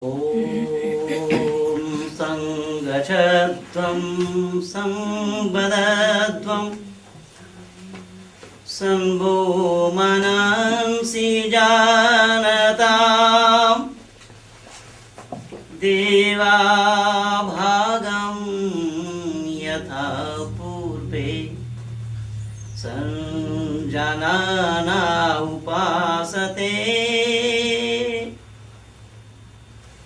ॐ संगच्छध्वं संवदध्वं शम्भो मनंसि जानताम् देवाभागं यथा पूर्वे संजनाना उपासते।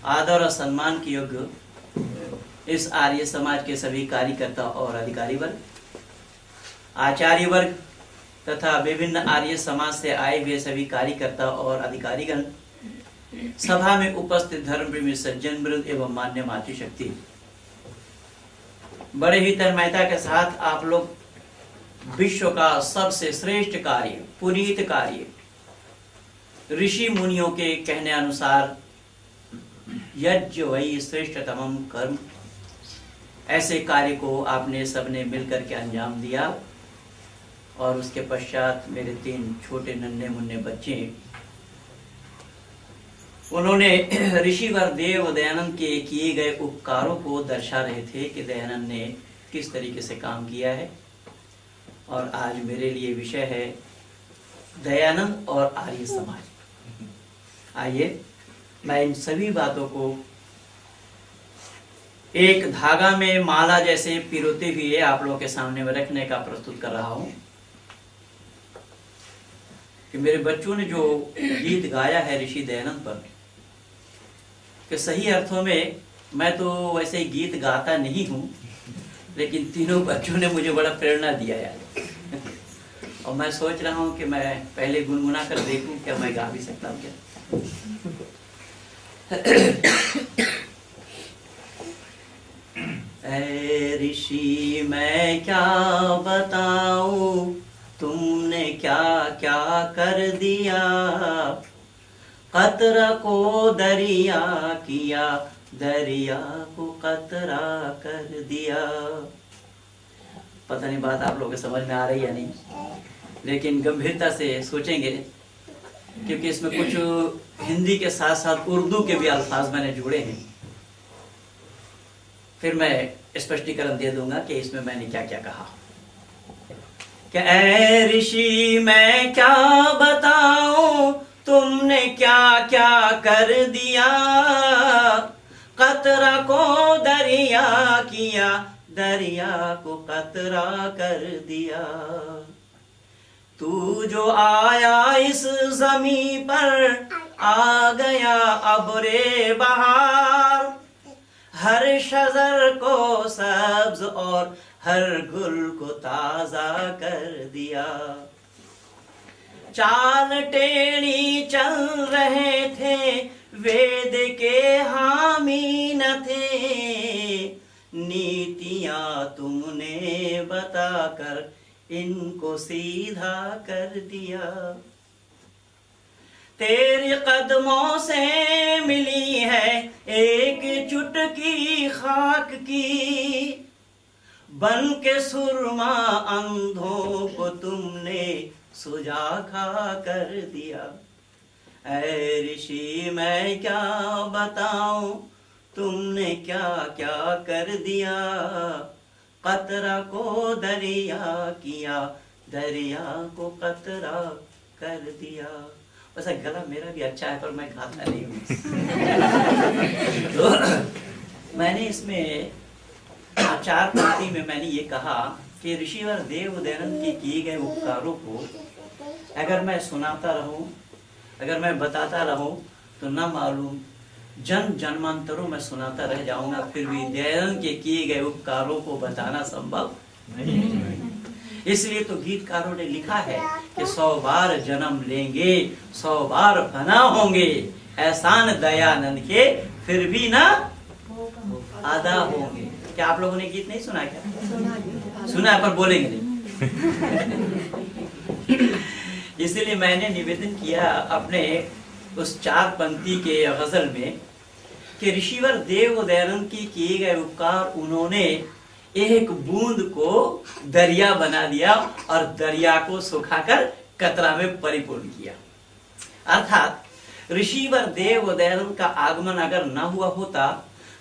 आदर और सम्मान के योग्य इस आर्य समाज के सभी कार्यकर्ता और अधिकारी वर्ग, आचार्य वर्ग तथा विभिन्न आर्य समाज से आए हुए सभी कार्यकर्ता और अधिकारीगण, सभा में उपस्थित धर्मप्रेमी सज्जन वृंद एवं मान्य मातृशक्ति, बड़े ही तन्मयता के साथ आप लोग विश्व का सबसे श्रेष्ठ कार्य, पुनीत कार्य, ऋषि मुनियों के कहने अनुसार यज्ञ वही श्रेष्ठतमम कर्म, ऐसे कार्य को आपने सबने मिलकर के अंजाम दिया। और उसके पश्चात मेरे 3 छोटे नन्हे मुन्ने बच्चे, उन्होंने ऋषिवर देव दयानंद के किए गए उपकारों को दर्शा रहे थे कि दयानंद ने किस तरीके से काम किया है। और आज मेरे लिए विषय है दयानंद और आर्य समाज। आइए मैं इन सभी बातों को एक धागा में माला जैसे पिरोते हुए आप लोगों के सामने में रखने का प्रस्तुत कर रहा हूं कि मेरे बच्चों ने जो गीत गाया है ऋषि दयानंद पर, कि सही अर्थों में मैं तो वैसे गीत गाता नहीं हूं, लेकिन तीनों बच्चों ने मुझे बड़ा प्रेरणा दिया यार। और मैं सोच रहा हूं कि मैं पहले गुनगुना कर देखूं क्या मैं गा भी सकता हूं क्या। ऐ ऋषि मैं क्या बताऊं, तुमने क्या क्या कर दिया, कतरा को दरिया किया, दरिया को कतरा कर दिया। पता नहीं बात आप लोगों को समझ में आ रही है नहीं, लेकिन गंभीरता से सोचेंगे क्योंकि इसमें कुछ हिंदी के साथ साथ उर्दू के भी अल्फाज मैंने जोड़े हैं। फिर मैं स्पष्टीकरण दे दूंगा कि इसमें मैंने क्या क्या कहा। क्या ऐ ऋषि मैं क्या बताऊं, तुमने क्या क्या कर दिया, कतरा को दरिया किया, दरिया को कतरा कर दिया। तू जो आया इस जमी पर, आ गया अब रे बहार, हर शजर को सब्ज और हर गुल को ताजा कर दिया। चाल टेढ़ी चल रहे थे, वेद के हामी न थे, नीतियां तुमने बताकर इनको सीधा कर दिया। तेरे कदमों से मिली है एक चुटकी खाक की, बन के सुरमा अंधों को तुमने सुजाखा कर दिया। ऐ ऋषि मैं क्या बताऊं, तुमने क्या क्या कर दिया, कतरा को दरिया किया, दरिया को कतरा कर दिया। वैसे गला मेरा भी अच्छा है पर मैं गाता नहीं हूँ। तो मैंने इसमें 4 पंक्ति में मैंने ये कहा कि ऋषिवर देव दयानंद के किए गए उपकारों को अगर मैं सुनाता रहूं, अगर मैं बताता रहूं, तो न मालूम जन जन्मांतरों में सुनाता रह जाऊंगा, फिर भी दयानंद के किए गए उपकारों को बताना संभव नहीं। इसलिए तो गीतकारों ने लिखा है कि 100 बार जन्म लेंगे, 100 बार फना होंगे, एहसान दयानंद के फिर भी ना आधा होंगे। क्या आप लोगों ने गीत नहीं सुना क्या? सुना है पर बोलेंगे नहीं। इसलिए मैंने निवेदन किया अपने उस 4 पंक्ति के गजल में कि ऋषिवर देव दयानंद की किए गए उपकार, उन्होंने एक बूंद को दरिया बना दिया और दरिया को सुखाकर कतरा में परिपूर्ण किया। अर्थात ऋषिवर देव दयानंद का आगमन अगर न हुआ होता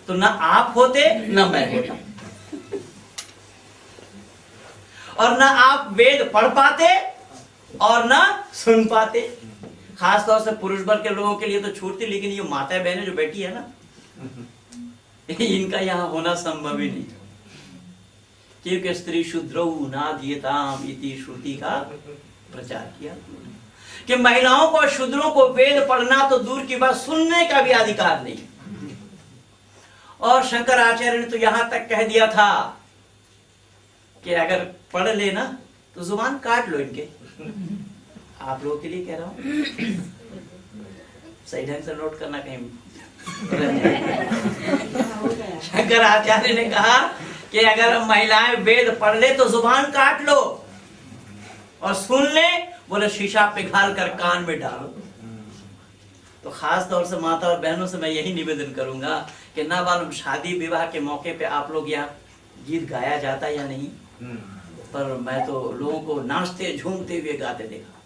तो न आप होते न मैं होता, और न आप वेद पढ़ पाते और न सुन पाते। खास तौर से पुरुष वर्ग के लोगों के लिए तो छूट थी, लेकिन ये माता बहनें जो बैठी है ना, इनका यहां होना संभव ही नहीं, क्योंकि स्त्री शूद्रौ नाधीयताम इति श्रुति का प्रचार किया कि महिलाओं को, शूद्रों को वेद पढ़ना तो दूर की बात, सुनने का भी अधिकार नहीं। और शंकराचार्य ने तो यहां तक कह दिया था कि अगर पढ़ लेना तो जुबान काट लो इनके। आप लोगों के लिए कह रहा हूं, सही ढंग से नोट करना कहीं। शंकराचार्य ने कहा कि अगर महिलाएं वेद पढ़ ले तो जुबान काट लो, और सुन ले बोले शीशा पिघाल कर कान में डालो। तो खास तौर से माता और बहनों से मैं यही निवेदन करूंगा कि ना मालूम शादी विवाह के मौके पे आप लोग यहाँ गीत गाया जाता या नहीं, पर मैं तो लोगों को नाचते झूमते हुए गाते देखा।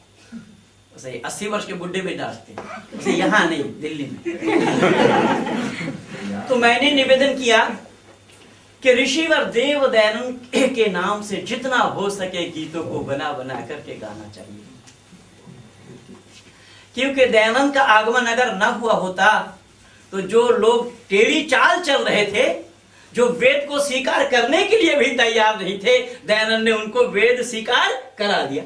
वैसे 80 वर्ष के बुढ़े भी नाचते, वैसे यहाँ नहीं, दिल्ली में। तो मैंने निवेदन किया कि ऋषिवर देव दयानंद के नाम से जितना हो सके गीतों को बना बना करके गाना चाहिए, क्योंकि दयानंद का आगमन अगर न हुआ होता तो जो लोग टेढ़ी चाल चल रहे थे, जो वेद को स्वीकार करने के लिए भी तैयार नहीं थे, दयानंद ने उनको वेद स्वीकार करा दिया।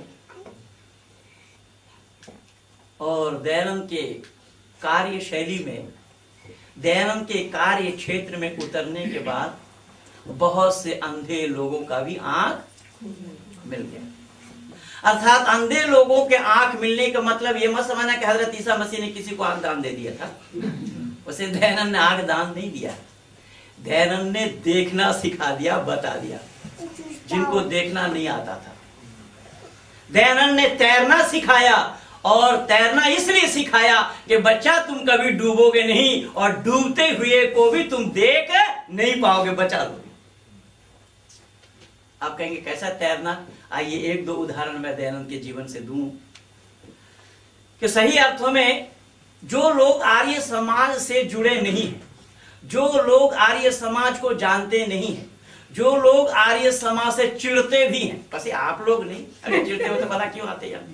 और दयानंद के कार्य शैली में, दयानंद के कार्य क्षेत्र में उतरने के बाद बहुत से अंधे लोगों का भी आंख मिल गया। अर्थात अंधे लोगों के आंख मिलने का मतलब ये मत समझना कि हजरत ईसा मसीह ने किसी को आंख दान दे दिया था। उसे दयानंद ने आंख दान नहीं दिया, दयानंद ने देखना सिखा दिया, बता दिया जिनको देखना नहीं आता था। दयानंद ने तैरना सिखाया, और तैरना इसलिए सिखाया कि बच्चा तुम कभी डूबोगे नहीं, और डूबते हुए को भी तुम देख नहीं पाओगे, बचा लोगे। आप कहेंगे कैसा तैरना? आइए एक दो उदाहरण मैं दयानंद के जीवन से दूं कि सही अर्थों में जो लोग आर्य समाज से जुड़े नहीं हैं, जो लोग आर्य समाज को जानते नहीं हैं, जो लोग आर्य समाज से चिढ़ते भी हैं, बस आप लोग नहीं, अगर चिढ़ते हो तो भला क्यों आते यार,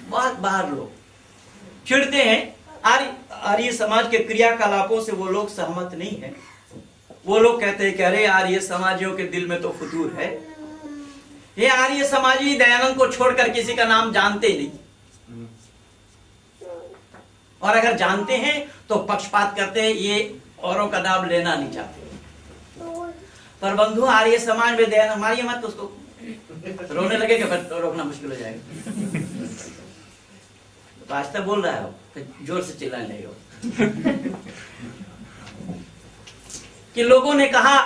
बहुत बाहर लोग चिढ़ते हैं। आर्य समाज के क्रियाकलापों से वो लोग सहमत नहीं है। वो लोग कहते हैं कि अरे आर्य समाजियों के दिल में तो फुतूर है, ये आर्य समाजी दयानंद को छोड़कर किसी का नाम जानते नहीं, और अगर जानते हैं तो पक्षपात करते हैं, ये औरों का नाम लेना नहीं चाहते। पर बंधु आर्य समाज में दयानंद, मारिए मत उसको, रोने लगेगा फिर तो रोकना मुश्किल हो जाएगा। तो आज तक बोल रहा है, फिर जोर से चिल्लाने लगेगा। कि लोगों ने कहा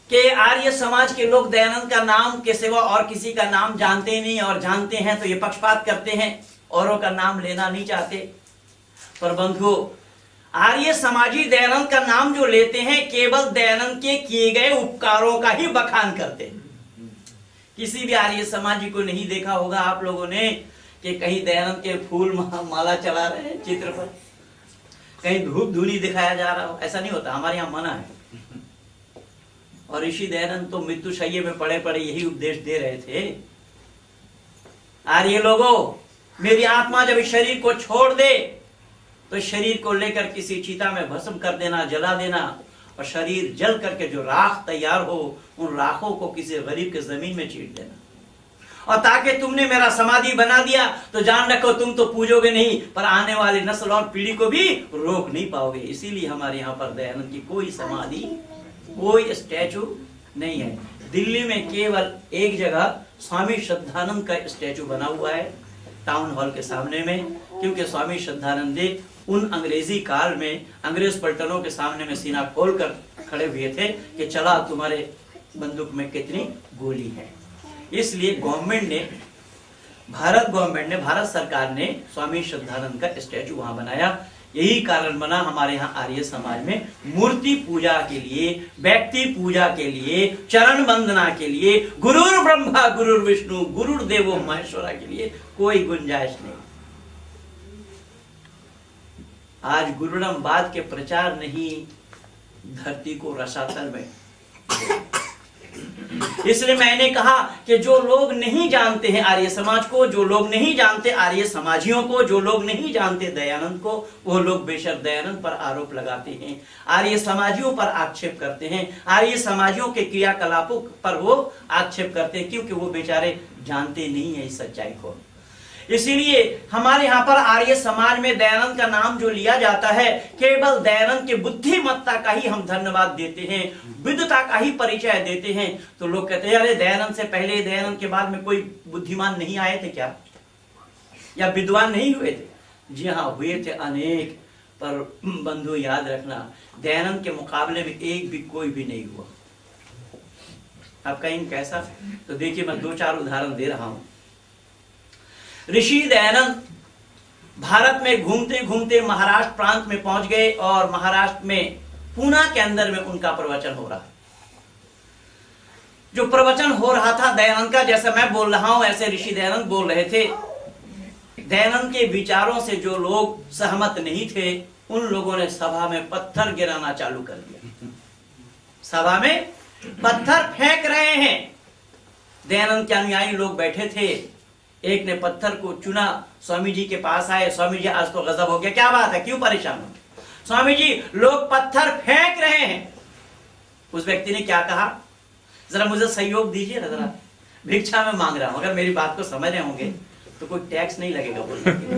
कि आर्य समाज के लोग दयानंद का नाम के सिवा और किसी का नाम जानते नहीं, और जानते हैं तो ये पक्षपात करते हैं, औरों का नाम लेना नहीं चाहते। पर बंधुओं, आर्य समाजी दयानंद का नाम जो लेते हैं केवल दयानंद के किए गए उपकारों का ही बखान करते हैं। किसी भी आर्य समाजी को नहीं देखा होगा आप लोगों ने कि कहीं दयानंद के फूल माला चला रहे हैं चित्र पर, कहीं धूप धूनी दिखाया जा रहा हो, ऐसा नहीं होता, हमारे यहाँ मना है। और ऋषि दयानंद तो मृत्युशैया में पड़े पड़े यही उपदेश दे रहे थे, आर्य लोगों, मेरी आत्मा जब इस शरीर को छोड़ दे तो शरीर को लेकर किसी चिता में भस्म कर देना, जला देना, और शरीर जल करके जो राख तैयार हो उन राखों को किसी गरीब के जमीन में चीट देना। और ताकि तुमने मेरा समाधि बना दिया तो जान रखो तुम तो पूजोगे नहीं, पर आने वाली नस्ल और पीढ़ी को भी रोक नहीं पाओगे। इसीलिए हमारे यहाँ पर दयानंद की कोई समाधि, कोई स्टैचू नहीं है। दिल्ली में केवल एक जगह स्वामी श्रद्धानंद का स्टैचू बना हुआ है टाउन हॉल के सामने में, क्योंकि स्वामी श्रद्धानंद जी उन अंग्रेजी काल में अंग्रेज पलटनों के सामने में सीना खोलकर खड़े हुए थे कि चला तुम्हारे बंदूक में कितनी गोली है। इसलिए भारत सरकार ने स्वामी श्रद्धानंद का स्टैचू वहां बनाया। यही कारण बना हमारे यहाँ आर्य समाज में मूर्ति पूजा के लिए, व्यक्ति पूजा के लिए, चरण वंदना के लिए, गुरुर ब्रह्मा गुरुर विष्णु गुरुर देवो महेश्वरा के लिए कोई गुंजाइश नहीं। आज गुरुड़मवाद के प्रचार ने ही धरती को रसातल में। इसलिए मैंने कहा कि जो लोग नहीं जानते हैं आर्य समाज को, जो लोग नहीं जानते आर्य समाजियों को, जो लोग नहीं जानते दयानंद को, वो लोग बेशक दयानंद पर आरोप लगाते हैं, आर्य समाजियों पर आक्षेप करते हैं, आर्य समाजियों के क्रियाकलापों पर वो आक्षेप करते हैं, क्योंकि वो बेचारे जानते नहीं है इस सच्चाई को। इसीलिए हमारे यहाँ पर आर्य समाज में दयानंद का नाम जो लिया जाता है, केवल दयानंद के बुद्धिमत्ता का ही हम धन्यवाद देते हैं, विद्वता का ही परिचय देते हैं। तो लोग कहते हैं अरे दयानंद से पहले, दयानंद के बाद में कोई बुद्धिमान नहीं आए थे क्या, या विद्वान नहीं हुए थे? जी हाँ, हुए थे अनेक, पर बंधु याद रखना, दयानंद के मुकाबले में एक भी कोई भी नहीं हुआ। आप कहेंगे कैसा? तो देखिए मैं 2-4 उदाहरण दे रहा हूं। ऋषि दयानंद भारत में घूमते घूमते महाराष्ट्र प्रांत में पहुंच गए और महाराष्ट्र में पूना के अंदर में उनका प्रवचन हो रहा है। जो प्रवचन हो रहा था दयानंद का, जैसा मैं बोल रहा हूं ऐसे ऋषि दयानंद बोल रहे थे। दयानंद के विचारों से जो लोग सहमत नहीं थे, उन लोगों ने सभा में पत्थर गिराना चालू कर दिया। सभा में पत्थर फेंक रहे हैं। दयानंद के अनुयायी लोग बैठे थे, एक ने पत्थर को चुना, स्वामी जी के पास आए, स्वामी जी आज तो गजब हो गया, क्या बात है, क्यों परेशान हो? स्वामी जी लोग पत्थर फेंक रहे हैं। उस व्यक्ति ने क्या कहा, जरा मुझे सहयोग दीजिए ना, जरा भिक्षा में मांग रहा हूं, अगर मेरी बात को समझ रहे होंगे तो कोई टैक्स नहीं लगेगा बोलने के।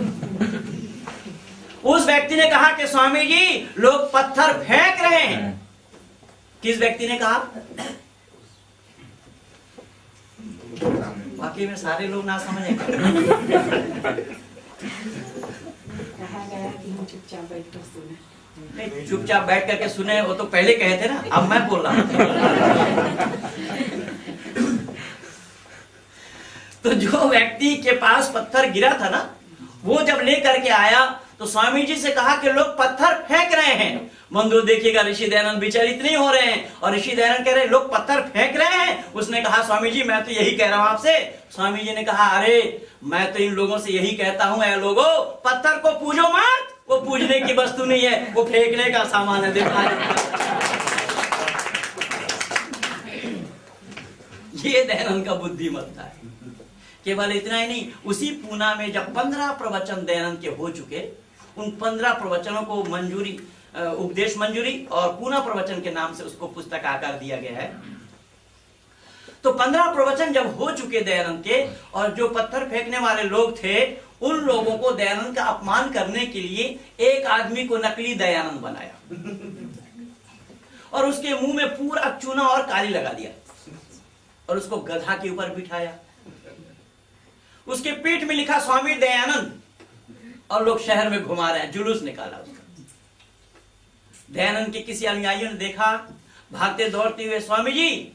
उस व्यक्ति ने कहा कि स्वामी जी लोग पत्थर फेंक रहे हैं। किस व्यक्ति ने कहा? बाकी में सारे लोग ना समझे। चुपचाप बैठ करके सुने, वो तो पहले कहे थे ना, अब मैं बोल रहा हूं। तो जो व्यक्ति के पास पत्थर गिरा था ना, वो जब लेकर के आया तो स्वामी जी से कहा कि लोग पत्थर फेंक रहे हैं। बंधु देखिएगा, ऋषि दयानंद बेचारे इतने हो रहे हैं और ऋषि दयानंद कह रहे हैं लोग पत्थर फेंक रहे हैं। उसने कहा स्वामी जी मैं तो यही कह रहा हूं आपसे। स्वामी जी ने कहा अरे मैं तो इन लोगों से यही कहता हूं, ऐ लोगों पत्थर को पूजो मत, वो पूजने की वस्तु नहीं है, वो फेंकने का सामान है। देखा ये दयानंद का बुद्धिमत्ता है। केवल इतना ही नहीं, उसी पूना में जब 15 प्रवचन दयानंद के हो चुके, उन 15 प्रवचनों को मंजूरी, उपदेश मंजूरी और पूना प्रवचन के नाम से उसको पुस्तक आकार दिया गया है। तो 15 प्रवचन जब हो चुके दयानंद के, और जो पत्थर फेंकने वाले लोग थे, उन लोगों को दयानंद का अपमान करने के लिए एक आदमी को नकली दयानंद बनाया और उसके मुंह में पूरा चूना और काली लगा दिया और उसको गधा के ऊपर बिठाया। उसके पीठ में लिखा स्वामी दयानंद, और लोग शहर में घुमा रहे हैं, जुलूस निकाला उसका। दयानंद के किसी अनुयायियों ने देखा, भागते दौड़ते हुए, स्वामी जी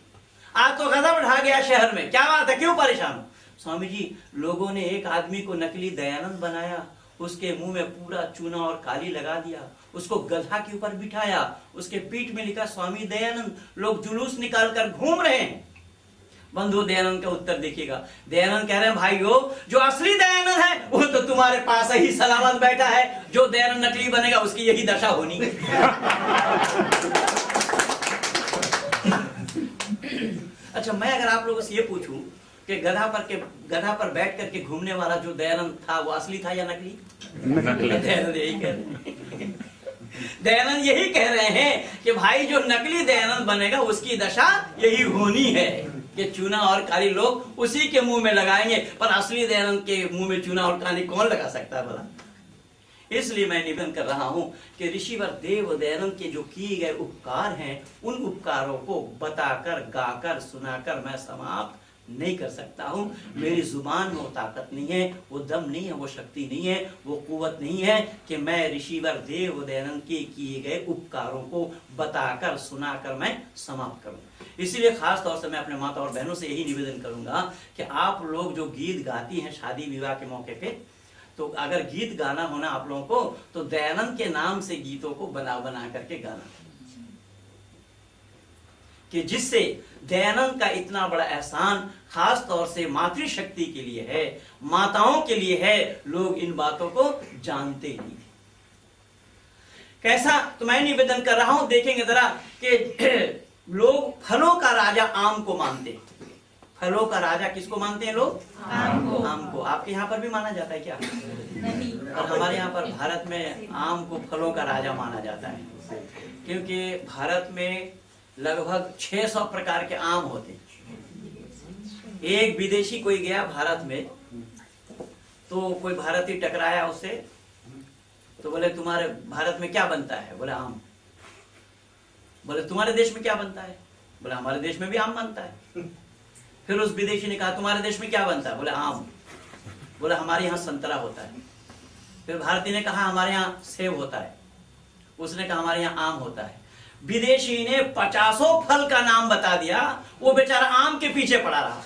आज तो गजब ढा गया शहर में, क्या बात है, क्यों परेशान हो? स्वामी जी लोगों ने एक आदमी को नकली दयानंद बनाया, उसके मुंह में पूरा चूना और काली लगा दिया, उसको गधा के ऊपर बिठाया, उसके पीठ में लिखा स्वामी दयानंद, लोग जुलूस निकाल कर घूम रहे हैं। बंधु दयानंद का उत्तर देखिएगा। दयानंद कह रहे हैं भाइयों, जो असली दयानंद है वो तो तुम्हारे पास ही सलामत बैठा है, जो दयानंद नकली बनेगा उसकी यही दशा होनी। अच्छा, मैं अगर आप लोगों से ये पूछूं कि गधा पर बैठ करके घूमने वाला जो दयानंद था वो असली था या नकली? दयानंद यही कह रहे हैं। दयानंद यही कह रहे हैं कि भाई जो नकली दयानंद बनेगा उसकी दशा यही होनी है कि चूना और काली लोग उसी के मुंह में लगाएंगे, पर असली दयानंद के मुंह में चूना और काली कौन लगा सकता है भला? इसलिए मैं निवेदन कर रहा हूं कि ऋषिवर देव दयानंद के जो किए गए उपकार हैं, उन उपकारों को बताकर, गाकर, सुनाकर मैं समाप्त नहीं कर सकता हूं। मेरी जुबान में वो ताकत नहीं है, वो दम नहीं है, वो शक्ति नहीं है, वो कुव्वत नहीं है कि मैं ऋषिवर देव दयानंद के किए गए उपकारों को बताकर, सुनाकर मैं समाप्त करूं। इसीलिए खास तौर से मैं अपने माता और बहनों से यही निवेदन करूंगा कि आप लोग जो गीत गाती हैं शादी विवाह के मौके पे, तो अगर गीत गाना होना आप लोगों को, तो दयानंद के नाम से गीतों को बना करके गाना, कि जिससे दयानंद का इतना बड़ा एहसान खास तौर से मातृशक्ति के लिए है, माताओं के लिए है, लोग इन बातों को जानते नहीं थे। कैसा, तो मैं निवेदन कर रहा हूं, देखेंगे जरा कि लोग फलों का राजा आम को मानते हैं। फलों का राजा किसको मानते हैं लोग? आम को। आपके यहाँ पर भी माना जाता है क्या? नहीं। और हमारे यहाँ पर भारत में आम को फलों का राजा माना जाता है, क्योंकि भारत में लगभग 600 प्रकार के आम होते हैं। एक विदेशी कोई गया भारत में, तो कोई भारतीय टकराया उससे, तो बोले तुम्हारे भारत में क्या बनता है? बोले आम। बोले तुम्हारे देश में क्या बनता है? बोले हमारे देश में भी आम बनता है। फिर उस विदेशी ने कहा तुम्हारे देश में क्या बनता है? बोले आम। बोले हमारे यहाँ संतरा होता है। फिर भारतीय ने कहा हमारे यहाँ सेब होता है। उसने कहा हमारे यहाँ आम होता है। विदेशी ने 50 फल का नाम बता दिया, वो बेचारा आम के पीछे पड़ा रहा।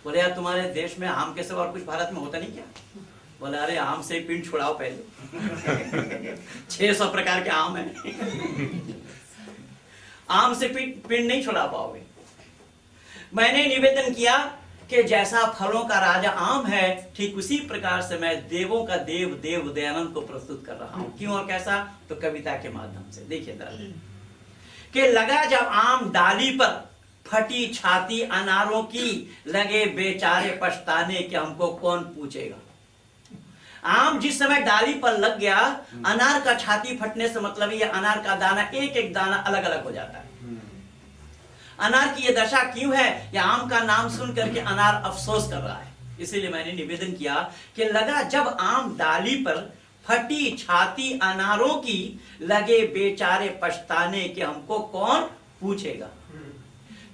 बोले यार तुम्हारे देश में आम के सिवा और कुछ भारत में होता नहीं क्या? बोले अरे आम से पिंड छुड़ाओ पहले। 600 प्रकार के आम है, आम से पिंड नहीं छुड़ा पाओगे। मैंने निवेदन किया कि जैसा फलों का राजा आम है, ठीक उसी प्रकार से मैं देवों का देव देव दयानंद को प्रस्तुत कर रहा हूं। क्यों और कैसा? तो कविता के माध्यम से। देखिए कि लगा जब आम डाली पर, फटी छाती अनारों की, लगे बेचारे पछताने कि हमको कौन पूछेगा। आम जिस समय डाली पर लग गया, अनार का छाती फटने से मतलब ये अनार का दाना एक एक दाना अलग अलग हो जाता है। अनार की ये दशा क्यों है? या आम का नाम सुन करके अनार अफसोस कर रहा है। इसीलिए मैंने निवेदन किया कि लगा जब आम डाली पर, फटी छाती अनारों की, लगे बेचारे पछताने कि हमको कौन पूछेगा।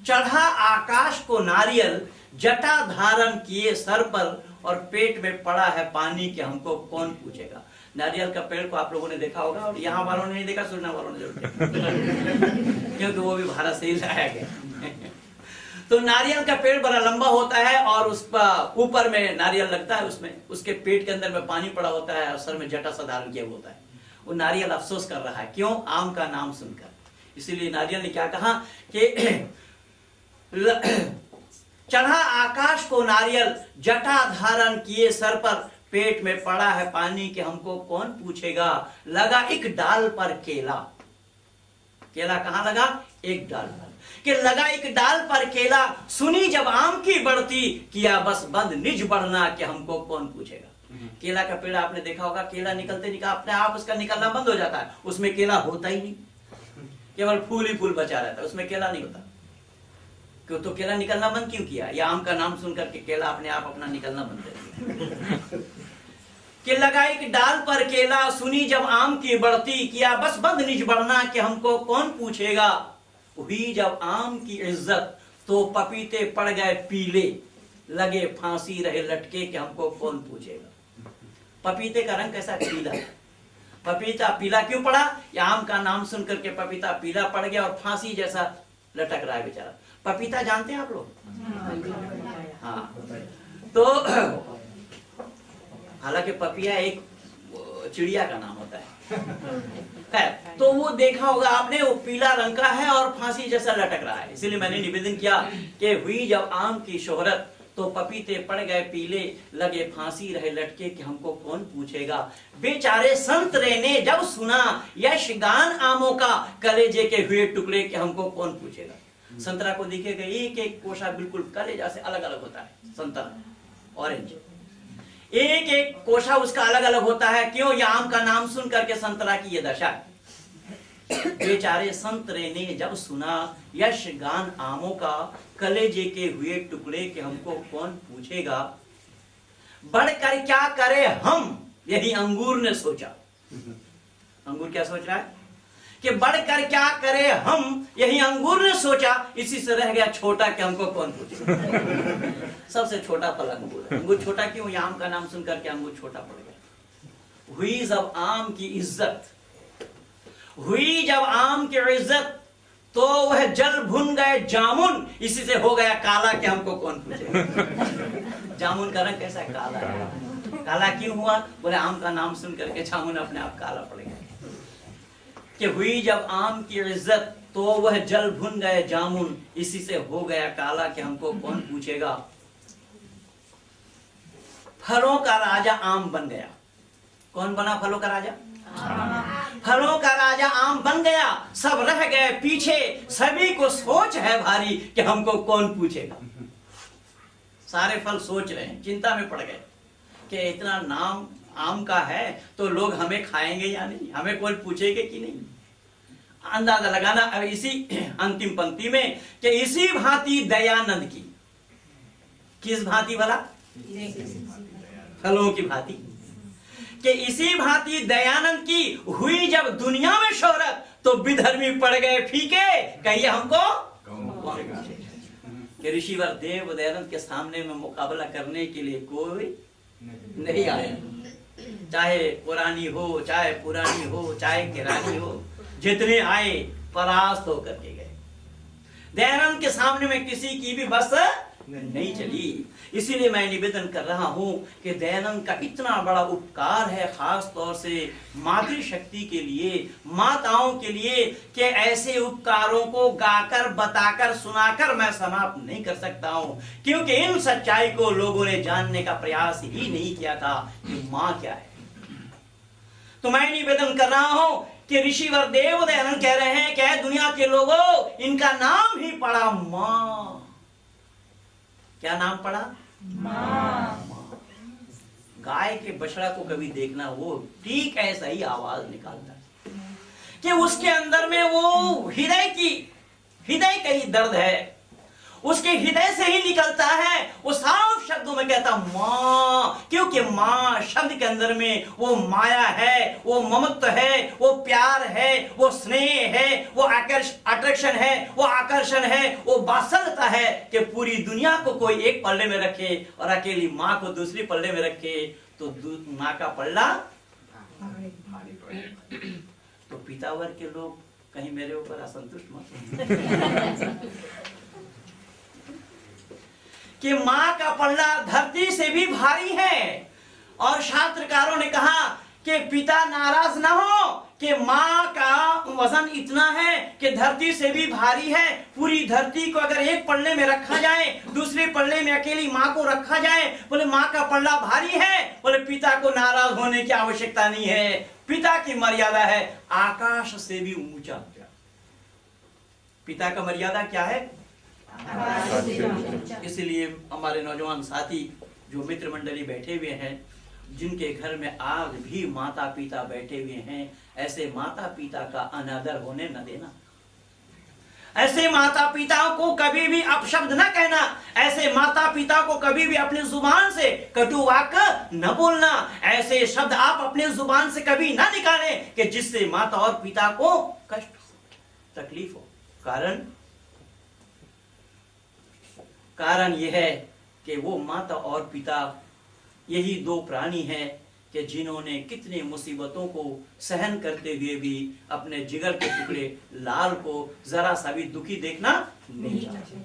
चढ़ा आकाश को नारियल, जटा धारण किए सर पर, और पेट में पड़ा है पानी कि हमको कौन पूछेगा। नारियल का पेड़ को आप लोगों ने देखा होगा, और यहाँ वालों ने नहीं देखा, सुनने वालों ने जरूर देखा, क्योंकि वो भी भारत से ही लाया गया। तो नारियल का पेड़ बड़ा लंबा होता है, और उस पर ऊपर में नारियल लगता है, उसमें उसके पेट के अंदर में पानी पड़ा होता है, और सर में जटा सा धारण किया होता है। वो नारियल अफसोस कर रहा है, क्यों? आम का नाम सुनकर। इसीलिए नारियल ने क्या कहा कि चढ़ा आकाश को नारियल, जटा धारण किए सर पर, पेट में पड़ा है पानी कि हमको कौन पूछेगा। लगा एक डाल पर केला। केला कहां लगा? एक डाल पर। कि लगा एक डाल पर केला, सुनी जब आम की बढ़ती, किया बस बंद निज बढ़ना कि हमको कौन पूछेगा। केला का पेड़ आपने देखा होगा, केला निकलते अपने आप उसका निकलना बंद हो जाता है, उसमें केला होता ही नहीं, केवल फूल ही फूल बचा रहता है, उसमें केला नहीं होता। क्यों? तो केला निकलना बंद क्यों किया? या आम का नाम सुनकर के केला अपने आप अपना निकलना बंद कर दिया। कि लगा एक डाल पर केला, सुनी जब आम की बढ़ती, किया बस बंद निज बढ़ना कि हमको कौन पूछेगा। हुई जब आम की इज्जत, तो पपीते पड़ गए पीले, लगे फांसी रहे लटके कि हमको कौन पूछेगा। पपीते का रंग कैसा? पीला। पपीता पीला क्यों पड़ा? या आम का नाम सुनकर के पपीता पीला पड़ गया और फांसी जैसा लटक रहा है बेचारा। पपीता जानते हैं आप लोग? हाँ। तो हालांकि पपिया एक चिड़िया का नाम होता है, तो वो देखा होगा आपने, वो पीला रंग का है और फांसी जैसा लटक रहा है। इसीलिए मैंने निवेदन किया कि हुई जब आम की शोहरत, तो पपीते पड़ गए पीले, लगे फांसी रहे लटके कि हमको कौन पूछेगा। बेचारे संतरे ने जब सुना यश गान आमों का, कलेजे के हुए टुकड़े कि हमको कौन पूछेगा। संतरा को देखिएगा, एक एक कोशा बिल्कुल कलेजा से अलग अलग होता है। संतरा ऑरेंज, एक एक कोशा उसका अलग अलग होता है। क्यों? या आम का नाम सुन करके संतरा की ये दशा है। बेचारे संतरे ने जब सुना यश गान आमों का, कलेजे के हुए टुकड़े के हमको कौन पूछेगा। बढ़कर क्या करे हम, यही अंगूर ने सोचा। अंगूर क्या सोच रहा है कि बढ़कर क्या करे हम, यही अंगूर ने सोचा, इसी से रह गया छोटा कि हमको कौन पूछेगा। सबसे छोटा फल अंगूर है। अंगूर छोटा क्यों? या आम का नाम सुनकर के अंगूर छोटा पड़ गया। हुई जब आम की इज्जत, हुई जब आम की इज्जत, तो वह जल भुन गए जामुन, इसी से हो गया काला कि हमको कौन पूछेगा। जामुन का रंग कैसा है? काला है। काला क्यों हुआ? बोले आम का नाम सुन करके जामुन अपने आप काला पड़ गया। कि हुई जब आम की इज्जत, तो वह जल भुन गए जामुन, इसी से हो गया काला कि हमको कौन पूछेगा। फलों का राजा आम बन गया। कौन बना फलों का राजा? फलों का राजा आम बन गया, सब रह गए पीछे, सभी को सोच है भारी कि हमको कौन पूछेगा। सारे फल सोच रहे हैं, चिंता में पड़ गए कि इतना नाम आम का है तो लोग हमें खाएंगे या नहीं, हमें कोई पूछेगा कि नहीं। अंदाजा लगाना अब इसी अंतिम पंक्ति में कि इसी भांति दयानंद की, किस भांति भला? फलों की भांति, कि इसी भांति दयानंद की हुई जब दुनिया में शोहरत, तो विधर्मी पड़ गए फीके, कहिए हमको कि ऋषिवर देव दयानंद के सामने में मुकाबला करने के लिए कोई नहीं आया। चाहे पुरानी हो, चाहे पुरानी हो, चाहे किरानी हो, जितने आए परास्त होकर के गए। दयानंद के सामने में किसी की भी बस नहीं चली। इसीलिए मैं निवेदन कर रहा हूं कि दयानंद का इतना बड़ा उपकार है, खास तौर से मातृशक्ति के लिए, माताओं के लिए, कि ऐसे उपकारों को गाकर, बताकर, सुनाकर मैं समाप्त नहीं कर सकता हूं, क्योंकि इन सच्चाई को लोगों ने जानने का प्रयास ही नहीं किया था कि मां क्या है। तो मैं निवेदन कर रहा हूं कि ऋषिवर देव दयानंद कह रहे हैं कि दुनिया के लोगों, इनका नाम ही पड़ा मां। क्या नाम पड़ा? मां। गाय के बछड़ा को कभी देखना, वो ठीक ऐसा ही आवाज निकालता है कि उसके अंदर में वो हृदय का ही दर्द है, उसके हृदय से ही निकलता है। वो साफ शब्दों में कहता मां, क्योंकि मां शब्द के अंदर में वो माया है, वो ममत्व है, वो प्यार है, वो स्नेह है, वो अट्रैक्शन है, वो आकर्षण है, वो वात्सल्यता है कि पूरी दुनिया को कोई एक पल्ले में रखे और अकेली मां को दूसरी पल्ले में रखे तो मां का पल्ला। तो पितावर के लोग कहीं मेरे ऊपर असंतुष्ट मत कि मां का पल्ला धरती से भी भारी है। और शास्त्रकारों ने कहा कि पिता नाराज ना हो कि मां का वजन इतना है कि धरती से भी भारी है। पूरी धरती को अगर एक पल्ले में रखा जाए, दूसरे पल्ले में अकेली मां को रखा जाए, बोले मां का पल्ला भारी है, बोले पिता को नाराज होने की आवश्यकता नहीं है। पिता की मर्यादा है आकाश से भी ऊंचा। पिता का मर्यादा क्या है? इसलिए हमारे नौजवान साथी जो मित्र मंडली बैठे हुए हैं, जिनके घर में आज भी माता पिता बैठे हुए हैं, ऐसे माता पिता का अनादर होने न देना। ऐसे माता पिता को कभी भी अपशब्द न कहना। ऐसे माता पिता को कभी भी अपनी जुबान से कटु वाक्य न बोलना। ऐसे शब्द आप अपने जुबान से कभी न निकालें कि जिससे माता और पिता को कष्ट हो, तकलीफ हो। कारण यह है कि वो माता और पिता यही दो प्राणी हैं कि जिन्होंने कितने मुसीबतों को सहन करते हुए भी अपने जिगर के टुकड़े लाल को जरा सा भी दुखी देखना नहीं चाहते।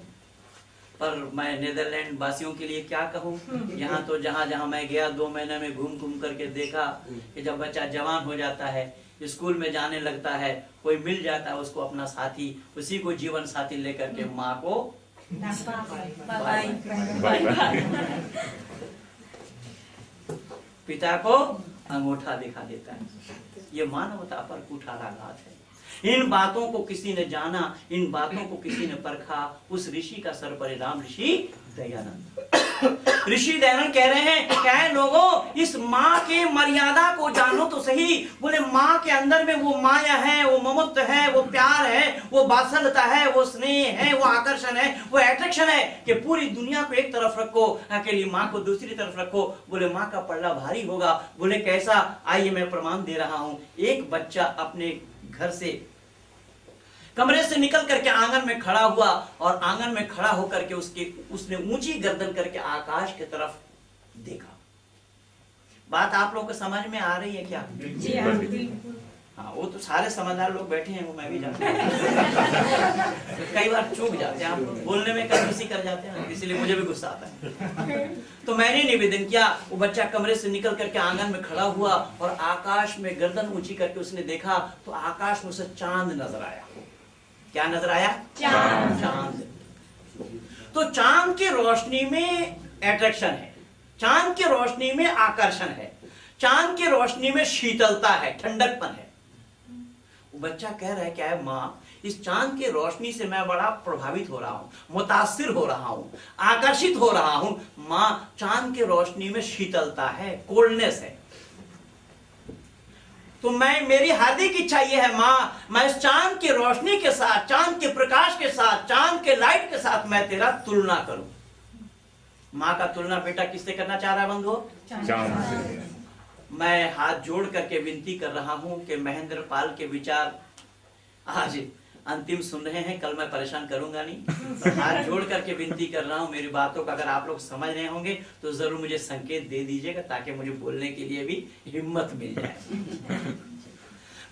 पर मैं नीदरलैंड वासियों के लिए क्या कहूँ, यहाँ तो जहाँ जहाँ मैं गया 2 महीने में घूम घूम करके देखा कि जब बच्चा जवान हो जाता है, स्कूल में जाने लगता है, कोई मिल जाता है उसको अपना साथी, उसी को जीवन साथी लेकर के माँ को पिता को अंगूठा दिखा देता है। ये मानवता पर कुठाराघात है। इन बातों को किसी ने जाना, इन बातों को किसी ने परखा, उस ऋषि का सरपरिणाम ऋषि दयानंद। ऋषि दयानंद कह रहे हैं क्या है लोगों, इस माँ के मर्यादा को जानो तो सही। बोले माँ के अंदर में वो माया है, वो ममत्व है, वो प्यार है, वो वात्सल्यता है, वो स्नेह है, वो आकर्षण है, वो अट्रैक्शन है कि पूरी दुनिया को एक तरफ रखो, अकेली माँ को दूसरी तरफ रखो। बोले माँ का पल्ला भारी होगा। बोले कैसा? आइए मैं प्रमाण दे रहा हूँ। एक बच्चा अपने घर से कमरे से निकल करके आंगन में खड़ा हुआ और आंगन में खड़ा होकर के उसने ऊंची गर्दन करके आकाश की तरफ देखा। बात आप लोगों को समझ में आ रही है क्या? जी हाँ, वो तो सारे समझदार लोग बैठे हैं, वो मैं भी जानता हूँ। तो कई बार चूक जाते हैं, आप बोलने में कंजूसी कर जाते हैं, इसीलिए मुझे भी गुस्सा आता है। तो मैंने निवेदन किया, वो बच्चा कमरे से निकल करके आंगन में खड़ा हुआ और आकाश में गर्दन ऊंची करके उसने देखा तो आकाश में उसे चांद नजर आया। क्या नजर आया? चांद। तो चांद की रोशनी में अट्रैक्शन है, चांद की रोशनी में आकर्षण है, चांद की रोशनी में शीतलता है, ठंडकपन है। बच्चा कह रहा है क्या है, माँ इस चांद की रोशनी से मैं बड़ा प्रभावित हो रहा हूँ, मुतासिर हो रहा हूँ, आकर्षित हो रहा हूँ। माँ चांद की रोशनी में शीतलता है, कोल्डनेस है। तो मेरी हार्दिक इच्छा यह है माँ, मैं इस चांद की रोशनी के साथ, चांद के प्रकाश के साथ, चांद के लाइट के साथ मैं तेरा तुलना करूं। माँ का तुलना बेटा किससे करना चाह रहा है बंधु? चांद से। मैं हाथ जोड़ करके विनती कर रहा हूं कि महेंद्र पाल के विचार आज अंतिम सुन रहे हैं, कल मैं परेशान करूंगा नहीं। तो हाथ जोड़ करके विनती कर रहा हूं, मेरी बातों का अगर आप लोग समझ रहे होंगे तो जरूर मुझे संकेत दे दीजिएगा, ताकि मुझे बोलने के लिए भी हिम्मत मिल जाए।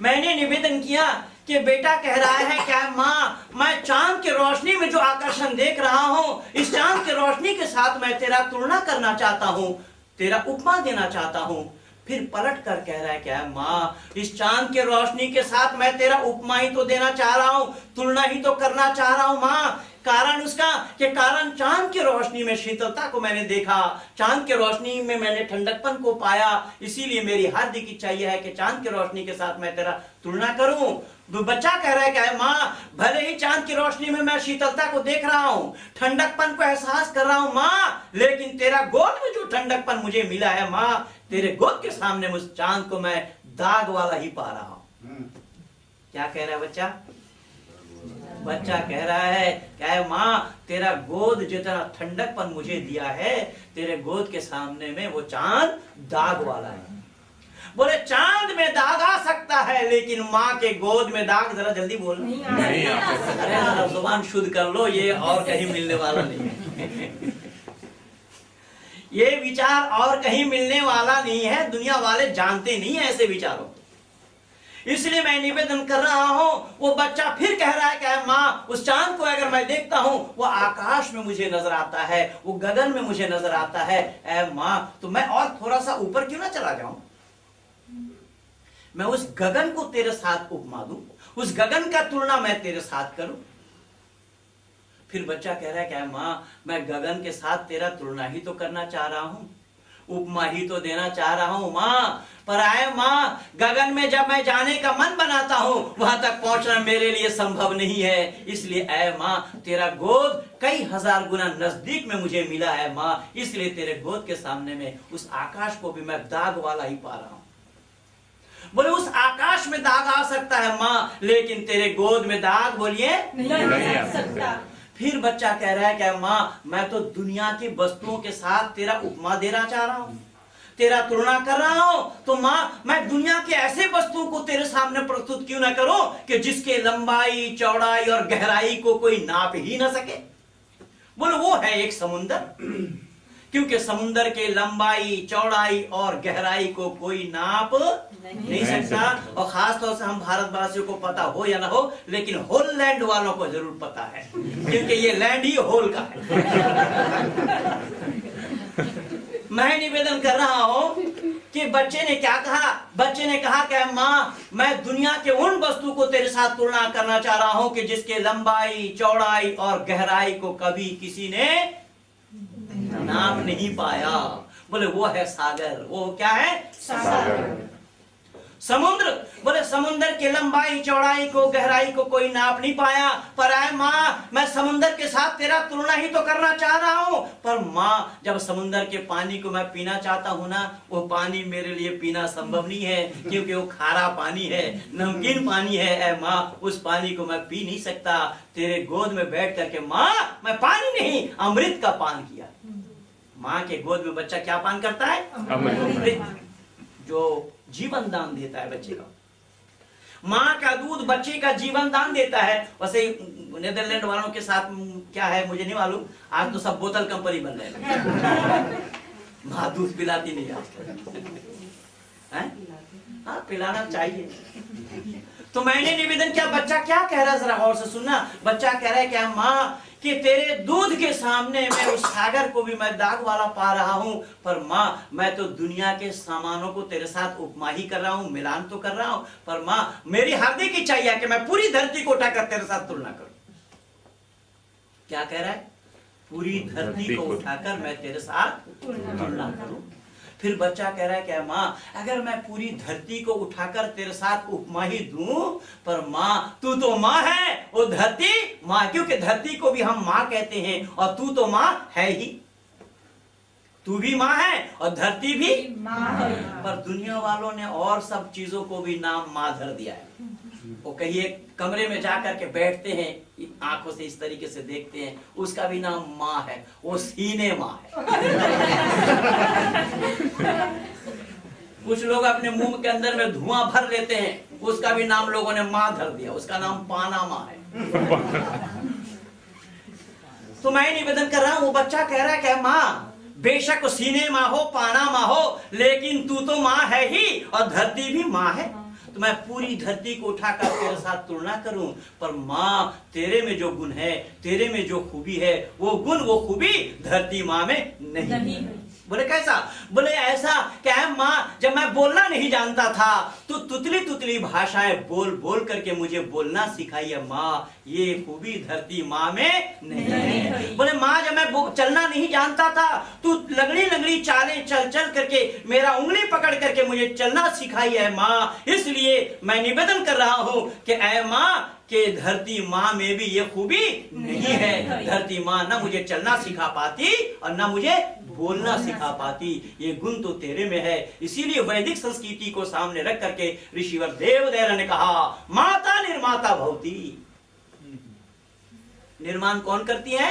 मैंने निवेदन किया कि बेटा कह रहा है क्या माँ, मैं चांद की रोशनी में जो आकर्षण देख रहा हूँ, इस चांद की रोशनी के साथ मैं तेरा तुलना करना चाहता हूँ, तेरा उपमा देना चाहता हूँ। फिर पलट कर कह रहा है क्या माँ, इस चांद के रोशनी के साथ मैं तेरा उपमा ही तो देना चाह रहा हूँ, तुलना ही तो करना चाह रहा हूँ माँ। कारण उसका कि कारण चांद की रोशनी में शीतलता को मैंने देखा, चांद की रोशनी में मैंने ठंडकपन को पाया, इसीलिए मेरी हार्दिक इच्छा यह है कि चांद की रोशनी के साथ मैं तेरा तुलना करूं। बच्चा कह रहा है क्या है माँ, भले ही चांद की रोशनी में मैं शीतलता को देख रहा हूं, ठंडकपन को एहसास कर रहा हूं माँ, लेकिन तेरा गोद में जो ठंडकपन मुझे मिला है माँ, तेरे गोद के सामने उस चांद को मैं दाग वाला ही पा रहा हूं। क्या कह रहा है बच्चा? बच्चा कह रहा है क्या है माँ, तेरा गोद जितना ठंडकपन मुझे दिया है, तेरे गोद के सामने में वो चांद दाग वाला है। बोले चांद में दाग आ सकता है, लेकिन माँ के गोद में दाग, जरा जल्दी बोल, नहीं अरे जुबान शुद्ध कर लो, ये और कहीं मिलने वाला नहीं है। ये विचार और कहीं मिलने वाला नहीं है, दुनिया वाले जानते नहीं है ऐसे विचारों। इसलिए मैं निवेदन कर रहा हूं। वो बच्चा फिर कह रहा है कि माँ, उस चांद को अगर मैं देखता हूं, वो आकाश में मुझे नजर आता है, वो गगन में मुझे नजर आता है। ऐ माँ, तो मैं और थोड़ा सा ऊपर क्यों ना चला जाऊं, मैं उस गगन को तेरे साथ उपमा दूं, उस गगन का तुलना मैं तेरे साथ करूं। फिर बच्चा कह रहा है क्या माँ, मैं गगन के साथ तेरा तुलना ही तो करना चाह रहा हूं, उपमा ही तो देना चाह रहा हूं माँ। पर आए माँ, गगन में जब मैं जाने का मन बनाता हूं, वहां तक पहुंचना मेरे लिए संभव नहीं है। इसलिए ऐ माँ, तेरा गोद कई हजार गुना नजदीक में मुझे मिला है माँ, इसलिए तेरे गोद के सामने में उस आकाश को भी मैं दाग वाला ही पा रहा हूं। बोले उस आकाश में दाग आ सकता है माँ, लेकिन तेरे गोद में दाग बोलिए नहीं आ सकता। फिर बच्चा कह रहा है क्या माँ, मैं तो दुनिया की वस्तुओं के साथ तेरा उपमा देना चाह रहा हूँ, तेरा तुलना कर रहा हूं। तो माँ, मैं दुनिया के ऐसे वस्तुओं को तेरे सामने प्रस्तुत क्यों ना करूं कि जिसके लंबाई, चौड़ाई और गहराई को कोई नाप ही ना सके। बोलो वो है एक समुंदर, क्योंकि समुंदर के लंबाई, चौड़ाई और गहराई को कोई नाप नहीं सकता। और खास तौर से हम भारतवासियों को पता हो या ना हो, लेकिन होल लैंड वालों को जरूर पता है, क्योंकि ये लैंड ही होल का है। मैं निवेदन कर रहा हूं कि बच्चे ने क्या कहा, बच्चे ने कहा कि माँ, मैं दुनिया के उन वस्तु को तेरे साथ तुलना करना चाह रहा हूं कि जिसके लंबाई, चौड़ाई और गहराई को कभी किसी ने नाम नहीं पाया। बोले वो है सागर। वो क्या है? सागर। समुद्र। बोले समुद्र की लंबाई, चौड़ाई को, गहराई को कोई नाप नहीं पाया। पर आए माँ, मैं समुद्र के साथ तेरा तुलना ही तो करना चाह रहा हूँ। पर माँ, जब समुद्र के पानी को मैं पीना चाहता हूँ ना, वो पानी मेरे लिए पीना संभव नहीं है, क्योंकि वो खारा पानी है, नमकीन पानी है। ऐ माँ, उस पानी को मैं पी नहीं सकता। तेरे गोद में बैठ करके माँ, मैं पानी नहीं, अमृत का पान किया। माँ के गोद में बच्चा क्या पान करता है? अमृत, जो जीवन दान देता है बच्चे का। माँ का दूध बच्चे का जीवन दान देता है। वैसे नीदरलैंड वालों के साथ क्या है मुझे नहीं मालूम, आज तो सब बोतल कंपनी बन रहे हैं। माँ दूध पिलाती नहीं आजकल, हाँ पिलाना चाहिए। तो मैंने निवेदन किया, बच्चा क्या कह रहा है जरा गौर से सुनना। बच्चा कह रहा है क्या माँ, कि तेरे दूध के सामने मैं उस सागर को भी मैं दाग वाला पा रहा हूं। पर माँ, मैं तो दुनिया के सामानों को तेरे साथ उपमा ही कर रहा हूं, मिलान तो कर रहा हूं। पर माँ, मेरी हार्दिक इच्छा है कि मैं पूरी धरती को उठाकर तेरे साथ तुलना करूं। क्या कह रहा है? पूरी धरती को उठाकर मैं तेरे साथ तुलना करूं। फिर बच्चा कह रहा है क्या माँ, अगर मैं पूरी धरती को उठाकर तेरे साथ उपमा ही दूं, पर माँ तू तो माँ है, वो धरती माँ, क्योंकि धरती को भी हम माँ कहते हैं और तू तो माँ है ही, तू भी माँ है और धरती भी माँ है। पर दुनिया वालों ने और सब चीजों को भी नाम माँ धर दिया है। वो कहीं एक कमरे में जाकर के बैठते हैं, आंखों से इस तरीके से देखते हैं, उसका भी नाम माँ है, वो सीने माँ है। कुछ लोग अपने मुंह के अंदर में धुआं भर लेते हैं, उसका भी नाम लोगों ने माँ धर दिया, उसका नाम पाना माँ है। तो मैं निवेदन कर रहा हूं, वो बच्चा कह रहा है क्या माँ, बेशक सीने माँ हो, पाना माँ हो, लेकिन तू तो माँ है ही और धरती भी माँ है। तो मैं पूरी धरती को उठाकर तेरे साथ तुलना करूं, पर माँ तेरे में जो गुण है, तेरे में जो खूबी है, वो गुण वो खूबी धरती माँ में नहीं। बोले कैसा? बोले ऐसा क्या है माँ, जब मैं बोलना नहीं जानता था तो तुतली तुतली भाषाएं बोल बोल करके मुझे बोलना सिखाई है माँ, ये खूबी धरती माँ में नहीं है। बोले माँ जब मैं चलना नहीं जानता था तो लगड़ी लगड़ी चालें चल चल करके मेरा उंगली पकड़ करके मुझे चलना सिखाई है माँ, इसलिए मैं निवेदन कर रहा हूँ कि ऐ माँ कि धरती माँ में भी ये खूबी नहीं है। धरती माँ न मुझे चलना सिखा पाती और न मुझे बोलना सिखा पाती, ये गुण तो तेरे में है। इसीलिए वैदिक संस्कृति को सामने रख करके ऋषिवर देवदत्त ने कहा माता निर्माता भवती। निर्माण कौन करती है?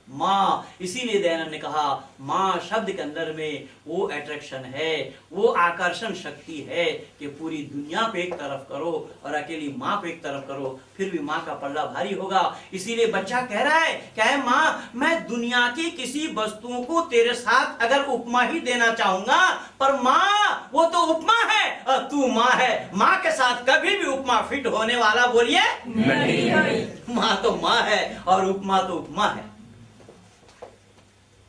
माँ। इसीलिए दयानंद ने कहा माँ शब्द के अंदर में वो अट्रैक्शन है, वो आकर्षण शक्ति है कि पूरी दुनिया पे एक तरफ करो और अकेली माँ पे एक तरफ करो, फिर भी माँ का पल्ला भारी होगा। इसीलिए बच्चा कह रहा है क्या है माँ, मैं दुनिया की किसी वस्तुओं को तेरे साथ अगर उपमा ही देना चाहूंगा, पर माँ वो तो उपमा है और तू माँ है, माँ के साथ कभी भी उपमा फिट होने वाला बोलिए नहीं। माँ तो माँ है और उपमा तो उपमा है।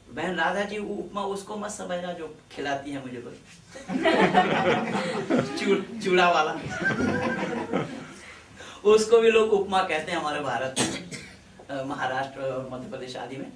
बहन राधा जी वो उपमा उसको मत समझना जो खिलाती है मुझे कोई चूड़ा वाला, उसको भी लोग उपमा कहते हैं हमारे भारत में, महाराष्ट्र और मध्य प्रदेश आदि में।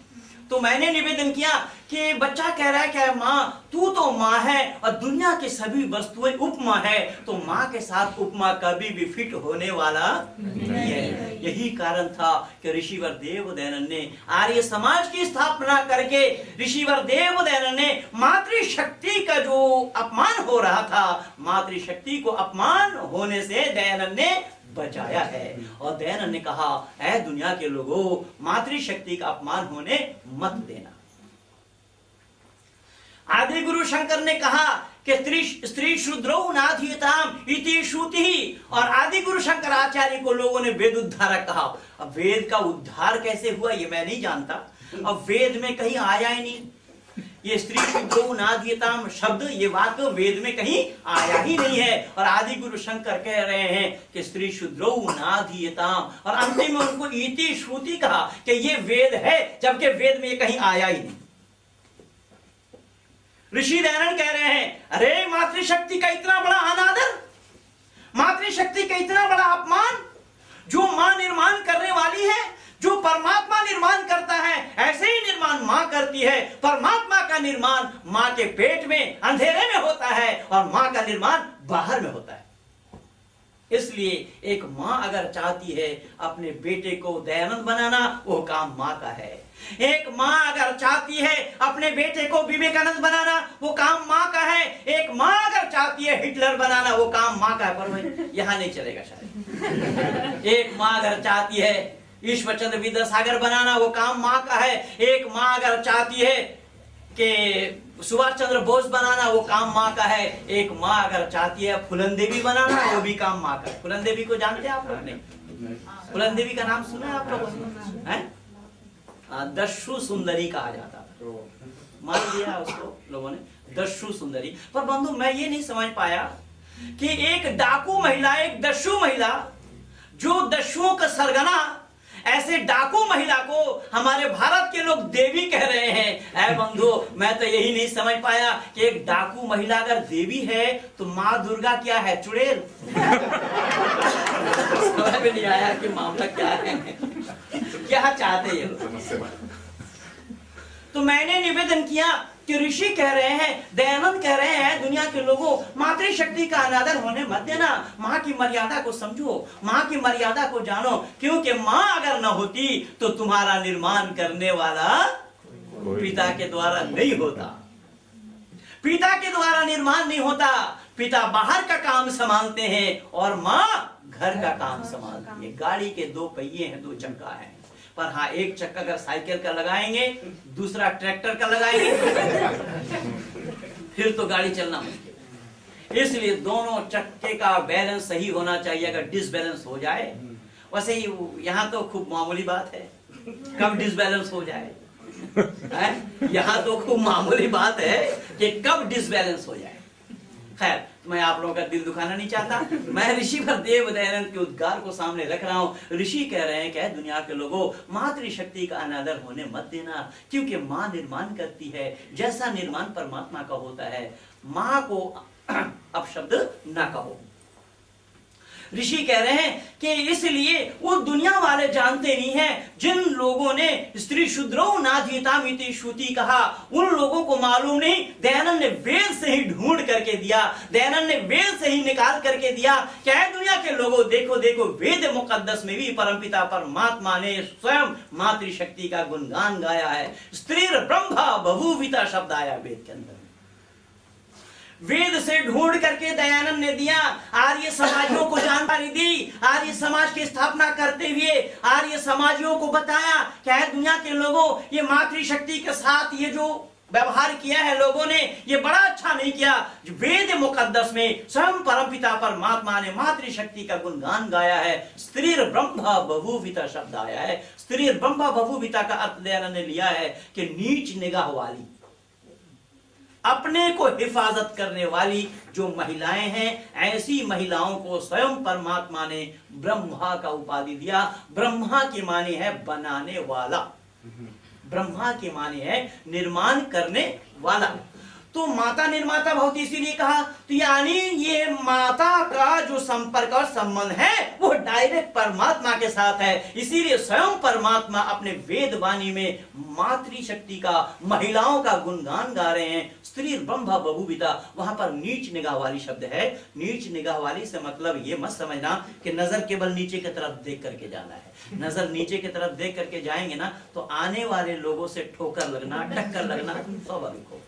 तो मैंने निवेदन किया कि बच्चा कह रहा है क्या माँ तू तो माँ है और दुनिया की सभी वस्तुएं उपमा है, तो माँ के साथ उपमा कभी भी फिट होने वाला नहीं है। यही कारण था कि ऋषिवर देवदत्त ने आर्य समाज की स्थापना करके ऋषिवर देवदत्त ने मातृशक्ति का जो अपमान हो रहा था, मातृशक्ति को अपमान होने से दयानंद ने बचाया है। और दयानंद ने कहा ऐ दुनिया के लोगों, मातृशक्ति का अपमान होने मत देना। आदि गुरु शंकर ने कहा कि स्त्री शूद्रो नाधीयताम इति श्रुति, और आदि गुरु शंकराचार्य को लोगों ने वेद उद्धारक कहा। अब वेद का उद्धार कैसे हुआ ये मैं नहीं जानता, अब वेद में कहीं आया ही नहीं ये स्त्री शूद्रो नाधीयताम शब्द, ये वाक्य वेद में कहीं आया ही नहीं है। और आदि गुरु शंकर कह रहे हैं कि स्त्री शूद्रो नाधीयताम, और अंतिम में उनको इति श्रुति कहा कि ये वेद है, जबकि वेद में ये कहीं आया ही नहीं। ऋषि दयानंद कह रहे हैं अरे मातृशक्ति का इतना बड़ा अनादर, मातृशक्ति का इतना बड़ा अपमान, जो मां निर्माण करने वाली है, जो परमात्मा निर्माण करता है ऐसे ही निर्माण मां करती है। परमात्मा का निर्माण मां के पेट में अंधेरे में होता है और मां का निर्माण बाहर में होता है। इसलिए एक मां अगर चाहती है अपने बेटे को दयानंद बनाना, वो काम मां का है। एक मां अगर चाहती है अपने बेटे को विवेकानंद बनाना, वो काम मां का है। एक मां अगर चाहती है हिटलर बनाना, वो काम मां का है। पर यहां नहीं चलेगा शायद। एक मां अगर चाहती है ईश्वर चंद्र विद्यासागर बनाना, वो काम मां का है। एक मां अगर चाहती है कि सुभाष चंद्र बोस बनाना, वो काम मां का है। एक मां अगर चाहती है फूलन देवी बनाना, वो भी काम मां का है। फूलन देवी को जानते हैं आप लोग? नहीं। फूलन देवी का नाम सुना है आप लोगों ने? दस्यु सुंदरी कहा जाता था, मान लिया उसको लोगों ने दस्यु सुंदरी। पर बंधु मैं ये नहीं समझ पाया कि एक डाकू महिला, एक दस्यु महिला, जो दस्युओं का सरगना, ऐसे डाकू महिला को हमारे भारत के लोग देवी कह रहे हैं। ऐ बंधु मैं तो यही नहीं समझ पाया कि एक डाकू महिला अगर देवी है तो माँ दुर्गा क्या है? चुड़ैल? समझ में नहीं आया कि मामला क्या है, क्या चाहते हैं। तो मैंने निवेदन किया कि ऋषि कह रहे हैं, दयानंद कह रहे हैं, दुनिया के लोगों, मातृशक्ति का अनादर होने मत देना। माँ की मर्यादा को समझो, माँ की मर्यादा को जानो, क्योंकि माँ अगर न होती तो तुम्हारा निर्माण करने वाला पिता के द्वारा नहीं होता। पिता के द्वारा निर्माण नहीं होता। पिता बाहर का काम संभालते हैं और माँ घर का काम संभालती है। गाड़ी के दो पहिए हैं, दो चक्का है, पर हाँ एक चक्का अगर साइकिल का लगाएंगे, दूसरा ट्रैक्टर का लगाएंगे फिर तो गाड़ी चलना मुश्किल। इसलिए दोनों चक्के का बैलेंस सही होना चाहिए। अगर डिसबैलेंस हो जाए, वैसे ही यहाँ तो खूब मामूली बात है कब डिसबैलेंस हो जाए, यहाँ तो खूब मामूली बात है कि कब डिसबैलेंस हो जाए। खैर, मैं आप लोगों का दिल दुखाना नहीं चाहता। मैं ऋषिवर देव दयानंद के उद्गार को सामने रख रहा हूं। ऋषि कह रहे हैं कि दुनिया के लोगों, मातृशक्ति का अनादर होने मत देना, क्योंकि माँ निर्माण करती है। जैसा निर्माण परमात्मा का होता है, माँ को अपशब्द ना कहो। ऋषि कह रहे हैं कि इसलिए वो दुनिया वाले जानते नहीं हैं। जिन लोगों ने स्त्री शूद्रो नाधीतामिति श्रुति कहा, उन लोगों को मालूम नहीं। दयानंद ने वेद से ही ढूंढ करके दिया, दयानंद ने वेद से ही निकाल करके दिया। क्या है दुनिया के लोगों, देखो देखो, वेद मुकद्दस में भी परमपिता परमात्मा ने स्वयं मातृशक्ति का गुणगान गाया है। स्त्री ब्रह्मा बभूविता शब्द आया वेद के अंदर। वेद से ढूंढ करके दयानंद ने दिया, आर्य समाजियों को जानकारी दी, आर्य समाज की स्थापना करते हुए आर्य समाजियों को बताया क्या है दुनिया के लोगों, ये मातृशक्ति के साथ ये जो व्यवहार किया है लोगों ने, ये बड़ा अच्छा नहीं किया। वेद मुकद्दस में स्वयं परमपिता परमात्मा ने मातृशक्ति का गुणगान गाया है। स्त्री ब्रह्मा बभूविता शब्द आया है। स्त्री ब्रह्मा बभूविता का अर्थ दयानंद ने लिया है कि नीच निगाह वाली, अपने को हिफाजत करने वाली जो महिलाएं हैं, ऐसी महिलाओं को स्वयं परमात्मा ने ब्रह्मा का उपाधि दिया। ब्रह्मा की माने है बनाने वाला, ब्रह्मा की माने है निर्माण करने वाला। तो माता निर्माता भवती इसीलिए कहा, तो यानी ये माता का जो संपर्क और संबंध है वो डायरेक्ट परमात्मा के साथ है। इसीलिए स्वयं परमात्मा अपने वेद वाणी में मातृशक्ति का, महिलाओं का गुणगान गा रहे हैं। स्त्री ब्रह्मा बभूविता, वहां पर नीच निगाह वाली शब्द है। नीच निगाह वाली से मतलब ये मत समझना कि नजर केवल नीचे की तरफ देख करके जाना है। नजर नीचे की तरफ देख करके जाएंगे ना तो आने वाले लोगों से ठोकर लगना, टक्कर लगना स्वाभाविक हो।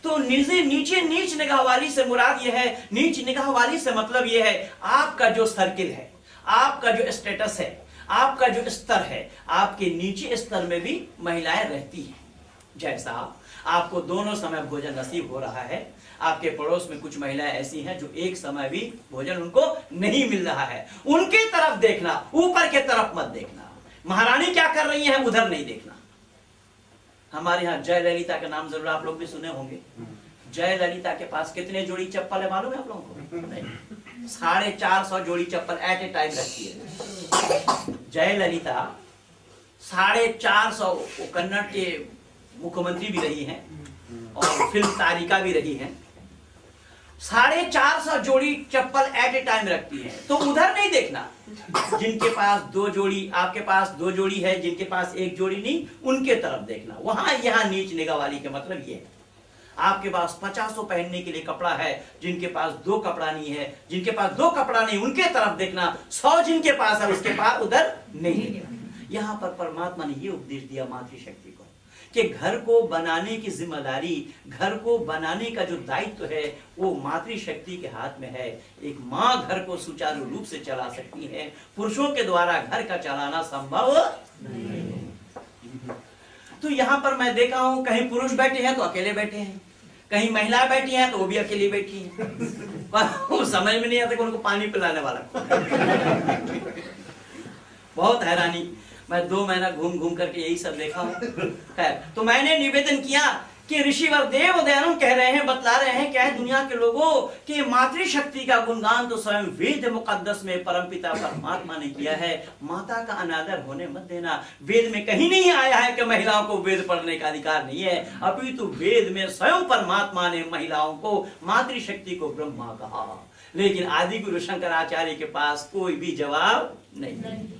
तो नीचे नीच निगाह वाली से मुराद यह है, नीच निगाह वाली से मतलब यह है आपका जो सर्किल है, आपका जो स्टेटस है, आपका जो स्तर है, आपके नीचे स्तर में भी महिलाएं रहती हैं। जैसा आपको दोनों समय भोजन नसीब हो रहा है, आपके पड़ोस में कुछ महिलाएं ऐसी हैं जो एक समय भी भोजन उनको नहीं मिल रहा है, उनके तरफ देखना, ऊपर के तरफ मत देखना। महारानी क्या कर रही है उधर नहीं देखना। हमारे यहाँ जय ललिता का नाम जरूर आप लोग भी सुने होंगे। जय ललिता के पास कितने जोड़ी चप्पल है मालूम है आप लोगों को? नहीं, 450 जोड़ी चप्पल एट ए टाइम रखती है जय ललिता। 450, वो कन्नड़ के मुख्यमंत्री भी रही हैं और फिल्म तारिका भी रही हैं। 450 जोड़ी चप्पल एट ए टाइम रखती हैं। तो उधर नहीं देखना, जिनके पास 2 जोड़ी, आपके पास 2 जोड़ी है, जिनके पास 1 जोड़ी नहीं, उनके तरफ देखना। वहां यहाँ नीच निगाह वाली के मतलब ये है, आपके पास 50 पहनने के लिए कपड़ा है, जिनके पास 2 कपड़ा नहीं है, जिनके पास 2 कपड़ा नहीं, उनके तरफ देखना। 100 जिनके पास है उसके पास उधर नहीं देखना। यहाँ पर परमात्मा ने ये उपदेश दिया मातृशक्ति को कि घर को बनाने की जिम्मेदारी, घर को बनाने का जो दायित्व है वो मातृशक्ति के हाथ में है। एक माँ घर को सुचारू रूप से चला सकती है, पुरुषों के द्वारा घर का चलाना संभव नहीं। तो यहाँ पर मैं देखा हूं कहीं पुरुष बैठे हैं तो अकेले बैठे हैं, कहीं महिलाएं बैठी हैं तो वो भी अकेली बैठी हैं, पर वो समझ में नहीं आता कि उनको पानी पिलाने वाला बहुत हैरानी। मैं 2 महीना घूम घूम करके यही सब देखा हूं। खैर, तो मैंने निवेदन किया कि ऋषिवर देव दयानंद कह रहे हैं, बतला रहे हैं क्या है दुनिया के लोगों कि मातृशक्ति का गुणगान तो स्वयं वेद मुकद्दस में परमपिता परमात्मा ने किया है। माता का अनादर होने मत देना। वेद में कहीं नहीं आया है कि महिलाओं को वेद पढ़ने का अधिकार नहीं है, अपितु वेद में स्वयं परमात्मा ने महिलाओं को, मातृशक्ति को ब्रह्मा कहा। लेकिन आदि गुरु शंकराचार्य के पास कोई भी जवाब नहीं।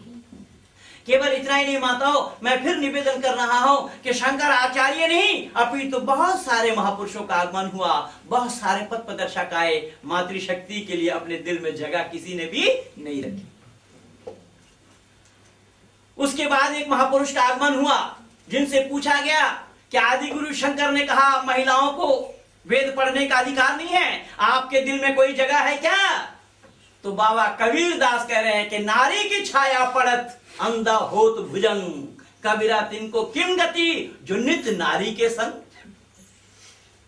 केवल इतना ही नहीं माताओं, मैं फिर निवेदन कर रहा हूं कि शंकराचार्य नहीं अपितु बहुत सारे महापुरुषों का आगमन हुआ, बहुत सारे पथ प्रदर्शक आए, मातृशक्ति के लिए अपने दिल में जगह किसी ने भी नहीं रखी। उसके बाद एक महापुरुष का आगमन हुआ जिनसे पूछा गया कि आदि गुरु शंकर ने कहा महिलाओं को वेद पढ़ने का अधिकार नहीं है, आपके दिल में कोई जगह है क्या? तो बाबा कबीर दास कह रहे हैं कि नारी की छाया पड़त अंधा होत भुजंग, कबीरा तिनको किम गति जो नित्य नारी के संग।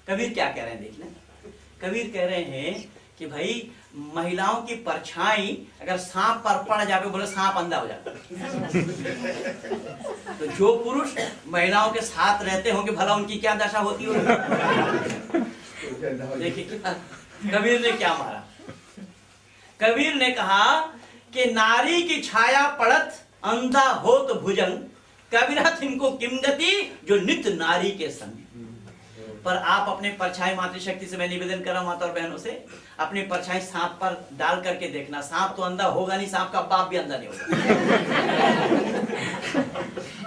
कबीर क्या कह रहे हैं देखना, कबीर कह रहे हैं कि भाई महिलाओं की परछाई अगर सांप पर पड़ जाए, बोले सांप अंधा हो जाता। तो जो पुरुष महिलाओं के साथ रहते होंगे भला उनकी क्या दशा होती होगी। देखिए कबीर ने क्या मारा, कबीर ने कहा कि नारी की छाया पड़त अंधा होत भुजंग, कबीरा तिनको किम गति जो नित्य नारी के संग। पर आप अपने परछाई मातृशक्ति से मैं निवेदन कर रहा हूं माता और बहनों से, अपनी परछाई सांप पर डाल करके देखना, सांप तो अंधा होगा नहीं, सांप का बाप भी अंधा नहीं होगा।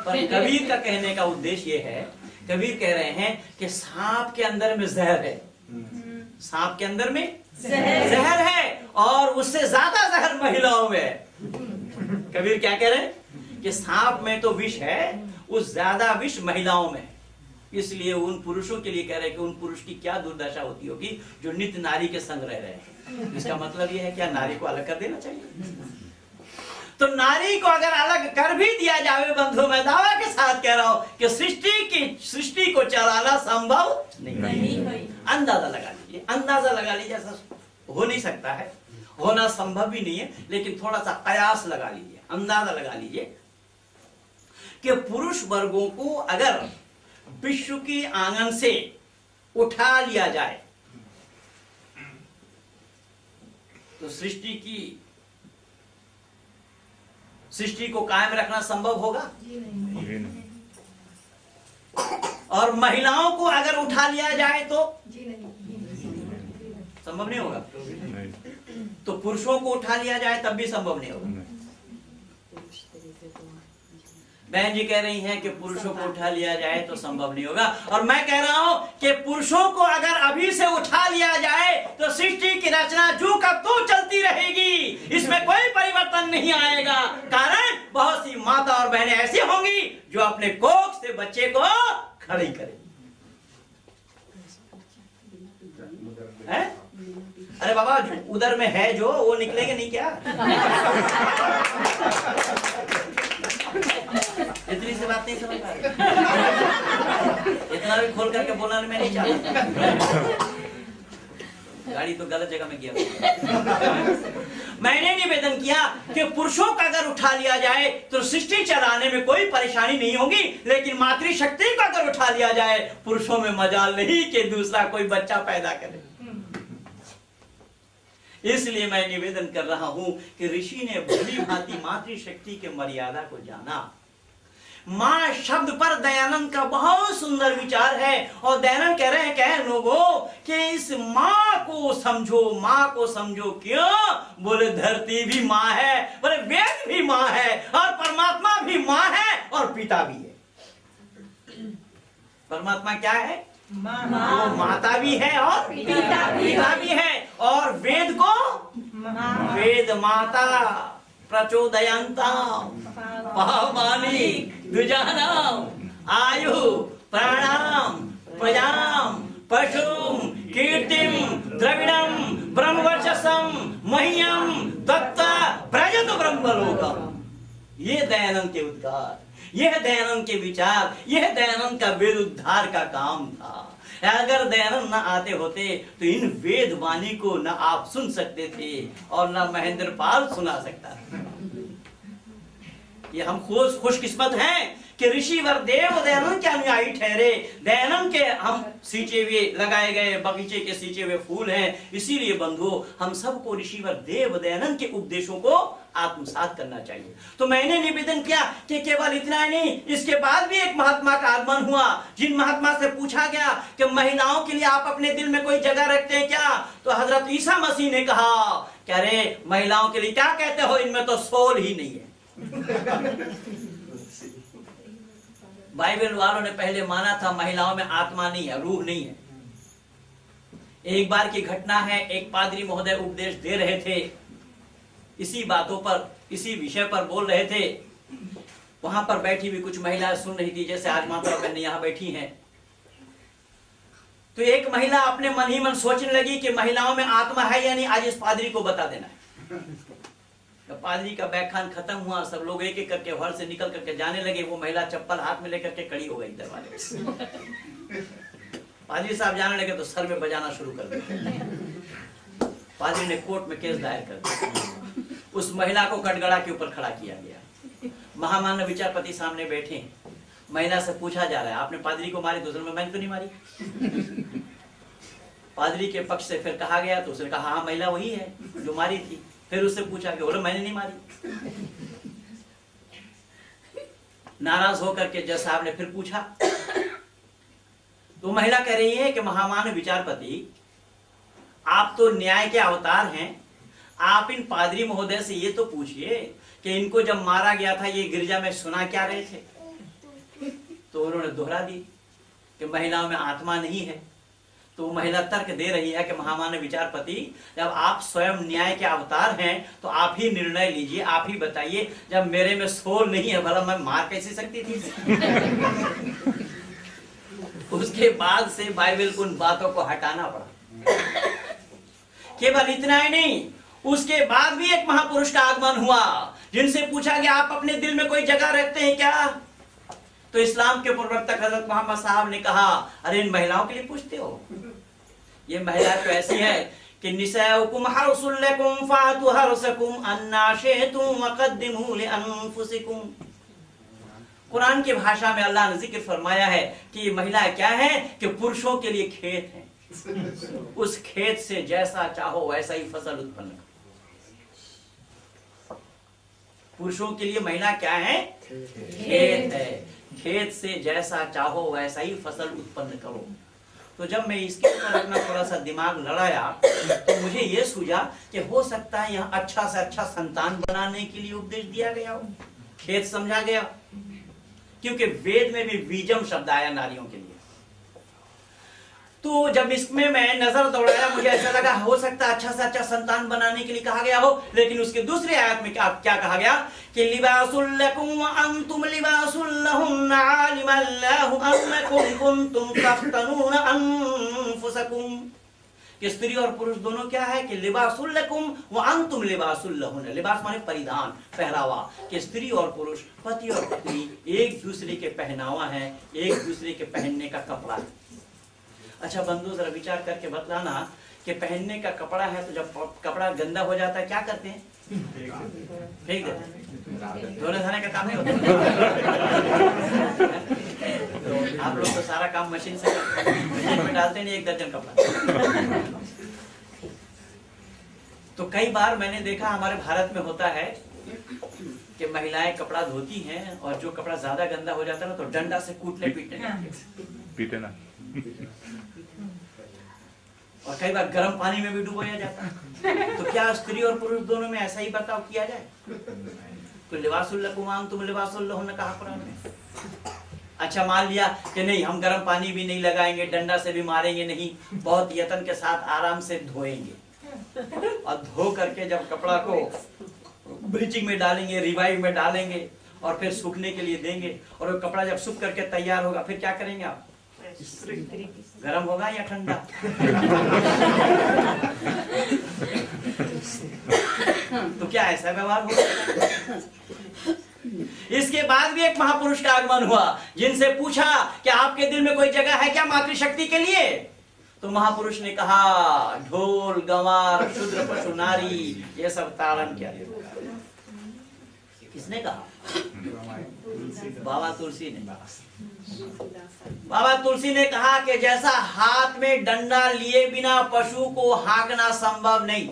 पर कबीर का कहने का उद्देश्य ये है, कबीर कह रहे हैं कि सांप के अंदर में जहर है, सांप के अंदर में जहर है और उससे ज्यादा जहर महिलाओं में है। कबीर क्या कह रहे हैं कि सांप में तो विष है, उस ज्यादा विष महिलाओं में है। इसलिए उन पुरुषों के लिए कह रहे हैं कि उन पुरुष की क्या दुर्दशा होती होगी जो नित्य नारी के संग रह रहे हैं। इसका मतलब यह है क्या नारी को अलग कर देना चाहिए? तो नारी को अगर अलग कर भी दिया जाए बंधु, मैं दावा के साथ कह रहा हूं कि सृष्टि को चलाना संभव नहीं। अंदाजा लगा लीजिए, अंदाजा लगा लीजिए, ऐसा हो नहीं सकता है, होना संभव भी नहीं है, लेकिन थोड़ा सा कयास लगा लीजिए, अंदाजा लगा लीजिए कि पुरुष वर्गों को अगर विश्व की आंगन से उठा लिया जाए तो सृष्टि को कायम रखना संभव होगा? और महिलाओं को अगर उठा लिया जाए तो संभव नहीं होगा। तो पुरुषों को उठा लिया जाए तब भी संभव नहीं होगा। बहन जी कह रही हैं कि पुरुषों को उठा लिया जाए तो संभव नहीं होगा, और मैं कह रहा हूं कि पुरुषों को अगर अभी से उठा लिया जाए तो सृष्टि की रचना जो कब तो चलती रहेगी, इसमें कोई परिवर्तन नहीं आएगा। कारण बहुत सी माता और बहनें ऐसी होंगी जो अपने कोख से बच्चे को खड़ी करेंगी। अरे बाबा उधर में है जो वो निकलेंगे नहीं क्या? इतनी सी बात नहीं समझ पा रहे, इतना भी खोल करके बोलना मैं नहीं चाहता। गाड़ी तो गलत जगह में गया। मैंने निवेदन किया कि पुरुषों का अगर उठा लिया जाए तो सृष्टि चलाने में कोई परेशानी नहीं होगी, लेकिन मातृशक्ति को अगर उठा लिया जाए पुरुषों में मजाल नहीं कि दूसरा कोई बच्चा पैदा करे। इसलिए मैं निवेदन कर रहा हूं कि ऋषि ने भली भांति मातृशक्ति के मर्यादा को जाना। मां शब्द पर दयानंद का बहुत सुंदर विचार है, और दयानंद कह रहे हैं कह लोगों कि इस मां को समझो। क्यों? बोले धरती भी मां है, बोले वेद भी मां है, और परमात्मा भी मां है और पिता भी है। परमात्मा क्या है? वो माता भी है और पिता भी है। और वेद को वेद माता प्रचोदयन्ताम् पावमानि द्विजानाम् आयु प्राणाम प्रजाम पशुम कीर्तिम द्रविड़म ब्रह्मवर्चसम मह्यम दत्ता प्रजत ब्रह्मलोकम। ये दयानंद के उद्गार, यह दयानंद के विचार, यह दयानंद का वेद उद्धार का काम था। अगर दयानंद न आते होते तो इन वेद वाणी को न आप सुन सकते थे और न महेंद्र पाल सुना सकता था। ये हम खुशकिस्मत हैं कि ऋषिवर देव दयानंद के अनुयायी ठहरे। दयानंद के हम सींचे हुए लगाए गए बगीचे के सींचे हुए फूल हैं। इसीलिए बंधुओं हम सबको ऋषिवर देव दयानंद के उपदेशों को आत्मसात करना चाहिए। तो मैंने निवेदन किया कि केवल इतना नहीं, इसके बाद भी एक महात्मा का आगमन हुआ। जिन महात्मा से पूछा गया कि महिलाओं के लिए आप अपने दिल में कोई जगह रखते हैं क्या, तो हजरत ईसा मसीह ने कहा कि अरे महिलाओं के लिए क्या कहते हो, इनमें तो सोल ही नहीं है। बाइबल वालों ने पहले माना था महिलाओं में आत्मा नहीं है, रूह नहीं है। एक बार की घटना है, एक पादरी महोदय उपदेश दे रहे थे, इसी बातों पर, इसी विषय पर बोल रहे थे। वहां पर बैठी हुई कुछ महिलाएं सुन रही थी, जैसे आज माता बहन यहां बैठी हैं। तो एक महिला अपने मन ही मन सोचने लगी कि महिलाओं में आत्मा है या नहीं, आज इस पादरी को बता देना है। तो पादरी का व्याख्यान खत्म हुआ, सब लोग एक एक करके हॉल से निकल करके जाने लगे। वो महिला चप्पल हाथ में लेकर के खड़ी हो गई दरवाजे से। पादरी साहब जाने लगे तो सर में बजाना शुरू कर दिया। पादरी ने कोर्ट में केस दायर कर दिया। उस महिला को कटगड़ा के ऊपर खड़ा किया गया। महामान्य विचारपति सामने बैठे हैं। महिला से पूछा जा रहा है, आपने पादरी को मारी? दूसरे में, मैंने तो नहीं मारी। पादरी के पक्ष से फिर कहा गया तो उसने कहा हाँ महिला वही है जो मारी थी। फिर उससे पूछा कि बोलो मैंने नहीं मारी। नाराज होकर के जज साहब ने फिर पूछा तो महिला कह रही है कि महामान्य विचारपति, आप तो न्याय के अवतार हैं, आप इन पादरी महोदय से ये तो पूछिए कि इनको जब मारा गया था ये गिरजा में सुना क्या रहे थे? तो उन्होंने दोहरा दी कि महिलाओं में आत्मा नहीं है। तो महिला तर्क दे रही है कि महामान्य विचारपति, जब आप स्वयं न्याय के अवतार हैं तो आप ही निर्णय लीजिए, आप ही बताइए, जब मेरे में सोल नहीं है भला मैं मार कैसे सकती थी? उसके बाद से बाइबल को उन बातों को हटाना पड़ा। केवल इतना ही नहीं, उसके बाद भी एक महापुरुष का आगमन हुआ, जिनसे पूछा गया आप अपने दिल में कोई जगह रखते हैं क्या? तो इस्लाम के प्रवक्ता हजरत मोहम्मद साहब ने कहा, अरे इन महिलाओं के लिए पूछते हो? ये महिला तो ऐसी है कि निसाउकुम हर्सुल लकुम फातु हर्सकुम अन्ना शिअतुम वक़द्दिमू लिअनफुसिकुम। कुरान की भाषा में अल्लाह ने जिक्र फरमाया है कि महिला क्या है कि पुरुषों के लिए खेत है, उस खेत से जैसा चाहो वैसा ही फसल उत्पन्न करो। पुरुषों के लिए महिला क्या है? खेत है, खेत से जैसा चाहो वैसा ही फसल उत्पन्न करो। तो जब मैं इसके ऊपर अपना थोड़ा सा दिमाग लड़ाया तो मुझे यह सूझा कि हो सकता है यहाँ अच्छा से अच्छा संतान बनाने के लिए उपदेश दिया गया हो, खेत समझा गया, क्योंकि वेद में भी बीजम शब्द आया नारियों के लिए। तो जब इसमें मैं नजर दौड़ाया मुझे ऐसा लगा हो सकता है अच्छा से अच्छा संतान बनाने के लिए कहा गया हो। लेकिन उसके दूसरे आयत में क्या कहा गया कि लिबासुल लकुम व अंतुम लिबासुल लहुन्ना अलिमल्लाहु अन्नकुम कुंतुम तख्तनून अनफुसकुम। कि स्त्री और पुरुष दोनों क्या है कि लिबासुल लकुम व अंतुम लिबासुल लहुन्ना। लिबास माने परिधान, पहरावा। कि स्त्री और पुरुष, पति और पत्नी एक दूसरे के पहनावा है, एक दूसरे के पहनने का कपड़ा है। अच्छा बंधु जरा विचार करके बतलाना कि पहनने का कपड़ा है तो जब कपड़ा गंदा हो जाता है क्या करते हैं? फेंक देते हैं। धोने धाने का काम नहीं होता। आप लोग तो सारा काम मशीन से करते हैं, मशीन में डालते नहीं 1 दर्जन कपड़ा। तो कई बार मैंने देखा हमारे भारत में होता है कि महिलाएं कपड़ा धोती हैं और जो कपड़ा ज्यादा गंदा हो जाता है ना तो डंडा से कूटने पीटने ना, और कई बार गर्म पानी में भी डुबोया जाता है। तो क्या स्त्री और पुरुष दोनों में ऐसा ही बर्ताव किया जाए? तो लिबासुल लकुम व अंतुम लिबासुल लहुन्ना कहा कुरान में। अच्छा मान लिया कि नहीं हम गर्म पानी भी नहीं लगाएंगे, डंडा से भी मारेंगे नहीं, बहुत यत्न के साथ आराम से धोएंगे और धो करके जब कपड़ा को ब्लीचिंग में डालेंगे, रिवाइव में डालेंगे और फिर सूखने के लिए देंगे, और वो कपड़ा जब सूख करके तैयार होगा फिर क्या करेंगे आप? गरम होगा या ठंडा? तो क्या ऐसा व्यवहार होगा? इसके बाद भी एक महापुरुष का आगमन हुआ, जिनसे पूछा कि आपके दिल में कोई जगह है क्या मातृशक्ति के लिए? तो महापुरुष ने कहा ढोल गंवार शूद्र पशु नारी ये सब ताड़न क्या? किसने कहा? बाबा तुलसी ने। बाबा तुलसी ने कहा कि जैसा हाथ में डंडा लिए बिना पशु को हाँकना संभव नहीं,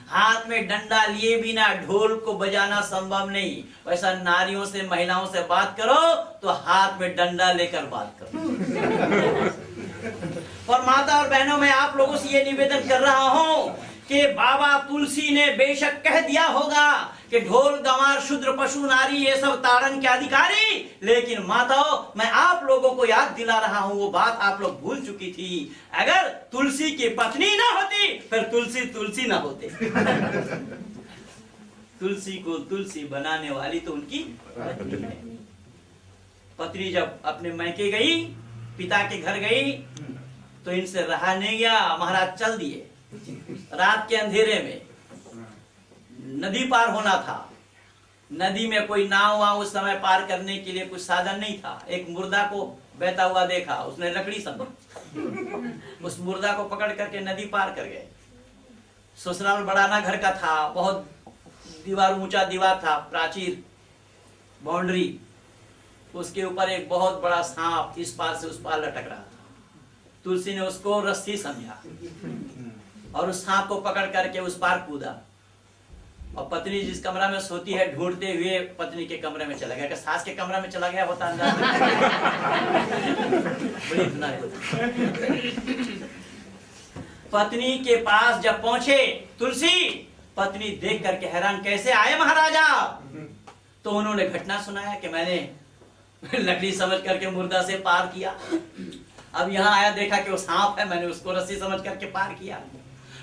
हाथ में डंडा लिए बिना ढोल को बजाना संभव नहीं, वैसा नारियों से महिलाओं से बात करो तो हाथ में डंडा लेकर बात करो। और माता और बहनों मैं आप लोगों से ये निवेदन कर रहा हूं कि बाबा तुलसी ने बेशक कह दिया होगा कि ढोल गंवार शूद्र पशु नारी ये सब ताड़न के अधिकारी, लेकिन माताओं मैं आप लोगों को याद दिला रहा हूं, वो बात आप लोग भूल चुकी थी। अगर तुलसी की पत्नी ना होती फिर तुलसी तुलसी ना होते। तुलसी को तुलसी बनाने वाली तो उनकी पत्नी है। पत्नी जब अपने मैके गई, पिता के घर गई, तो इनसे रहा नहीं गया, महाराज चल दिए। रात के अंधेरे में नदी पार होना था। नदी में कोई नाव वाव उस समय पार करने के लिए कुछ साधन नहीं था। एक मुर्दा को बहता हुआ देखा, उसने लकड़ी समझी, उस मुर्दा को पकड़ करके नदी पार कर गए। ससुराल बड़ाना घर का था, बहुत दीवार ऊंचा दीवार था, प्राचीर बाउंड्री, उसके ऊपर एक बहुत बड़ा सांप इस पार से उस पार लटक रहा था। तुलसी ने उसको रस्सी समझा और उस सांप को पकड़ करके उस पार कूदा, और पत्नी जिस कमरा में सोती है ढूंढते हुए पत्नी के कमरे में चला गया। कि सास के कमरा में चला गया होता अंदाज बड़ी धुनाई होती। पत्नी के पास जब पहुंचे तुलसी, पत्नी देख करके हैरान, कैसे आए महाराजा? तो उन्होंने घटना सुनाया कि मैंने लकड़ी समझ करके मुर्दा से पार किया, अब यहाँ आया देखा कि वो सांप है, मैंने उसको रस्सी समझ करके पार किया।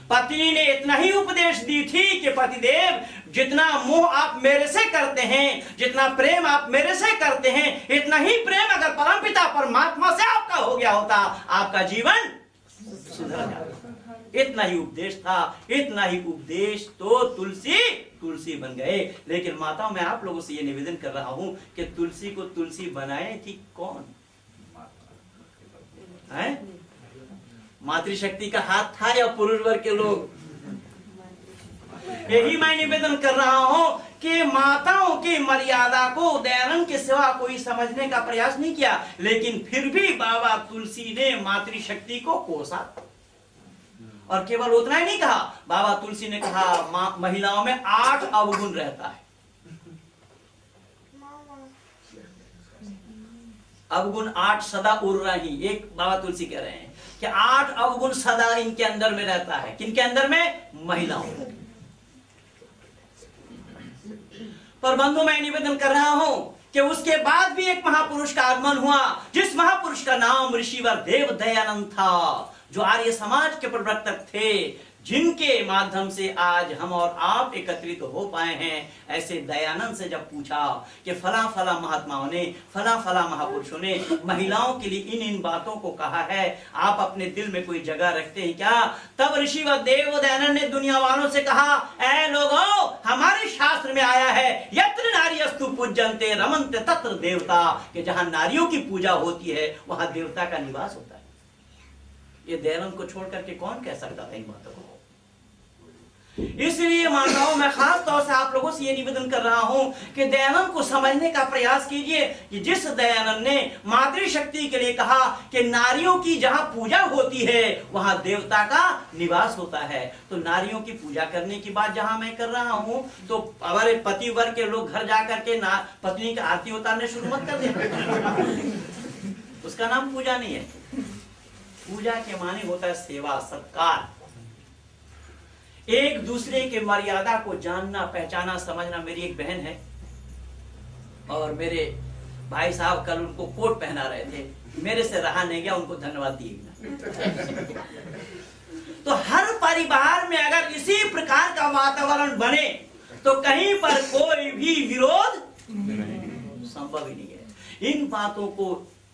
पत्नी ने इतना ही उपदेश दी थी कि पतिदेव जितना मोह आप मेरे से करते हैं, जितना प्रेम आप मेरे से करते हैं, इतना ही प्रेम अगर परमपिता परमात्मा से आपका हो गया होता, आपका जीवन सुधर जाता। इतना ही उपदेश था, इतना ही उपदेश, तो तुलसी तुलसी बन गए। लेकिन माताओं मैं आप लोगों से ये निवेदन कर रहा हूं कि तुलसी को तुलसी बनाए थी कौन? है मातृशक्ति का हाथ था या पुरुष वर्ग के लोग? यही मैं निवेदन कर रहा हूं कि माताओं की मर्यादा को दयानंद के सिवा कोई समझने का प्रयास नहीं किया, लेकिन फिर भी बाबा तुलसी ने मातृशक्ति को कोसा। और केवल उतना ही नहीं कहा, बाबा तुलसी ने कहा महिलाओं में 8 अवगुण रहता है। अवगुण 8 सदा उड़ रही, एक बाबा तुलसी कह रहे हैं कि 8 अवगुण सदा इनके अंदर में रहता है। किनके अंदर में? महिलाओं। पर बंधु मैं निवेदन कर रहा हूं कि उसके बाद भी एक महापुरुष का आगमन हुआ, जिस महापुरुष का नाम ऋषिवर देव दयानंद था, जो आर्य समाज के प्रवर्तक थे, जिनके माध्यम से आज हम और आप एकत्रित हो पाए हैं। ऐसे दयानंद से जब पूछा कि फला फला महात्माओं ने, फला फला महापुरुषों ने महिलाओं के लिए इन इन बातों को कहा है, आप अपने दिल में कोई जगह रखते हैं क्या? तब ऋषि व देव दयानंद ने दुनिया वालों से कहा, ऐ लोगों, हमारे शास्त्र में आया है यत्र नार्यस्तु पूज्यन्ते रमन्ते तत्र देवता, कि जहां नारियों की पूजा होती है वहां देवता का निवास होता है। ये दयानंद को छोड़ करके कौन कह सकता था इन बातों को? इसलिए माताओं मैं खास तौर से आप लोगों से ये निवेदन कर रहा हूं कि दयानंद को समझने का प्रयास कीजिए कि जिस दयानंद ने मातृशक्ति के लिए कहा कि नारियों की जहां पूजा होती है वहां देवता का निवास होता है, तो नारियों की पूजा करने की बात जहां मैं कर रहा हूं, तो हमारे पति वर्ग के लोग घर जाकर के पत्नी का आरती उतारने शुरू मत कर दें। उसका नाम पूजा नहीं है। पूजा के माने होता है सेवा, सत्कार, एक दूसरे के मर्यादा को जानना, पहचाना, समझना। मेरी एक बहन है और मेरे भाई साहब कल उनको कोट पहना रहे थे, मेरे से रहा नहीं गया, उनको धन्यवाद दिए। तो हर परिवार में अगर इसी प्रकार का वातावरण बने तो कहीं पर कोई भी विरोध संभव ही नहीं है। इन बातों को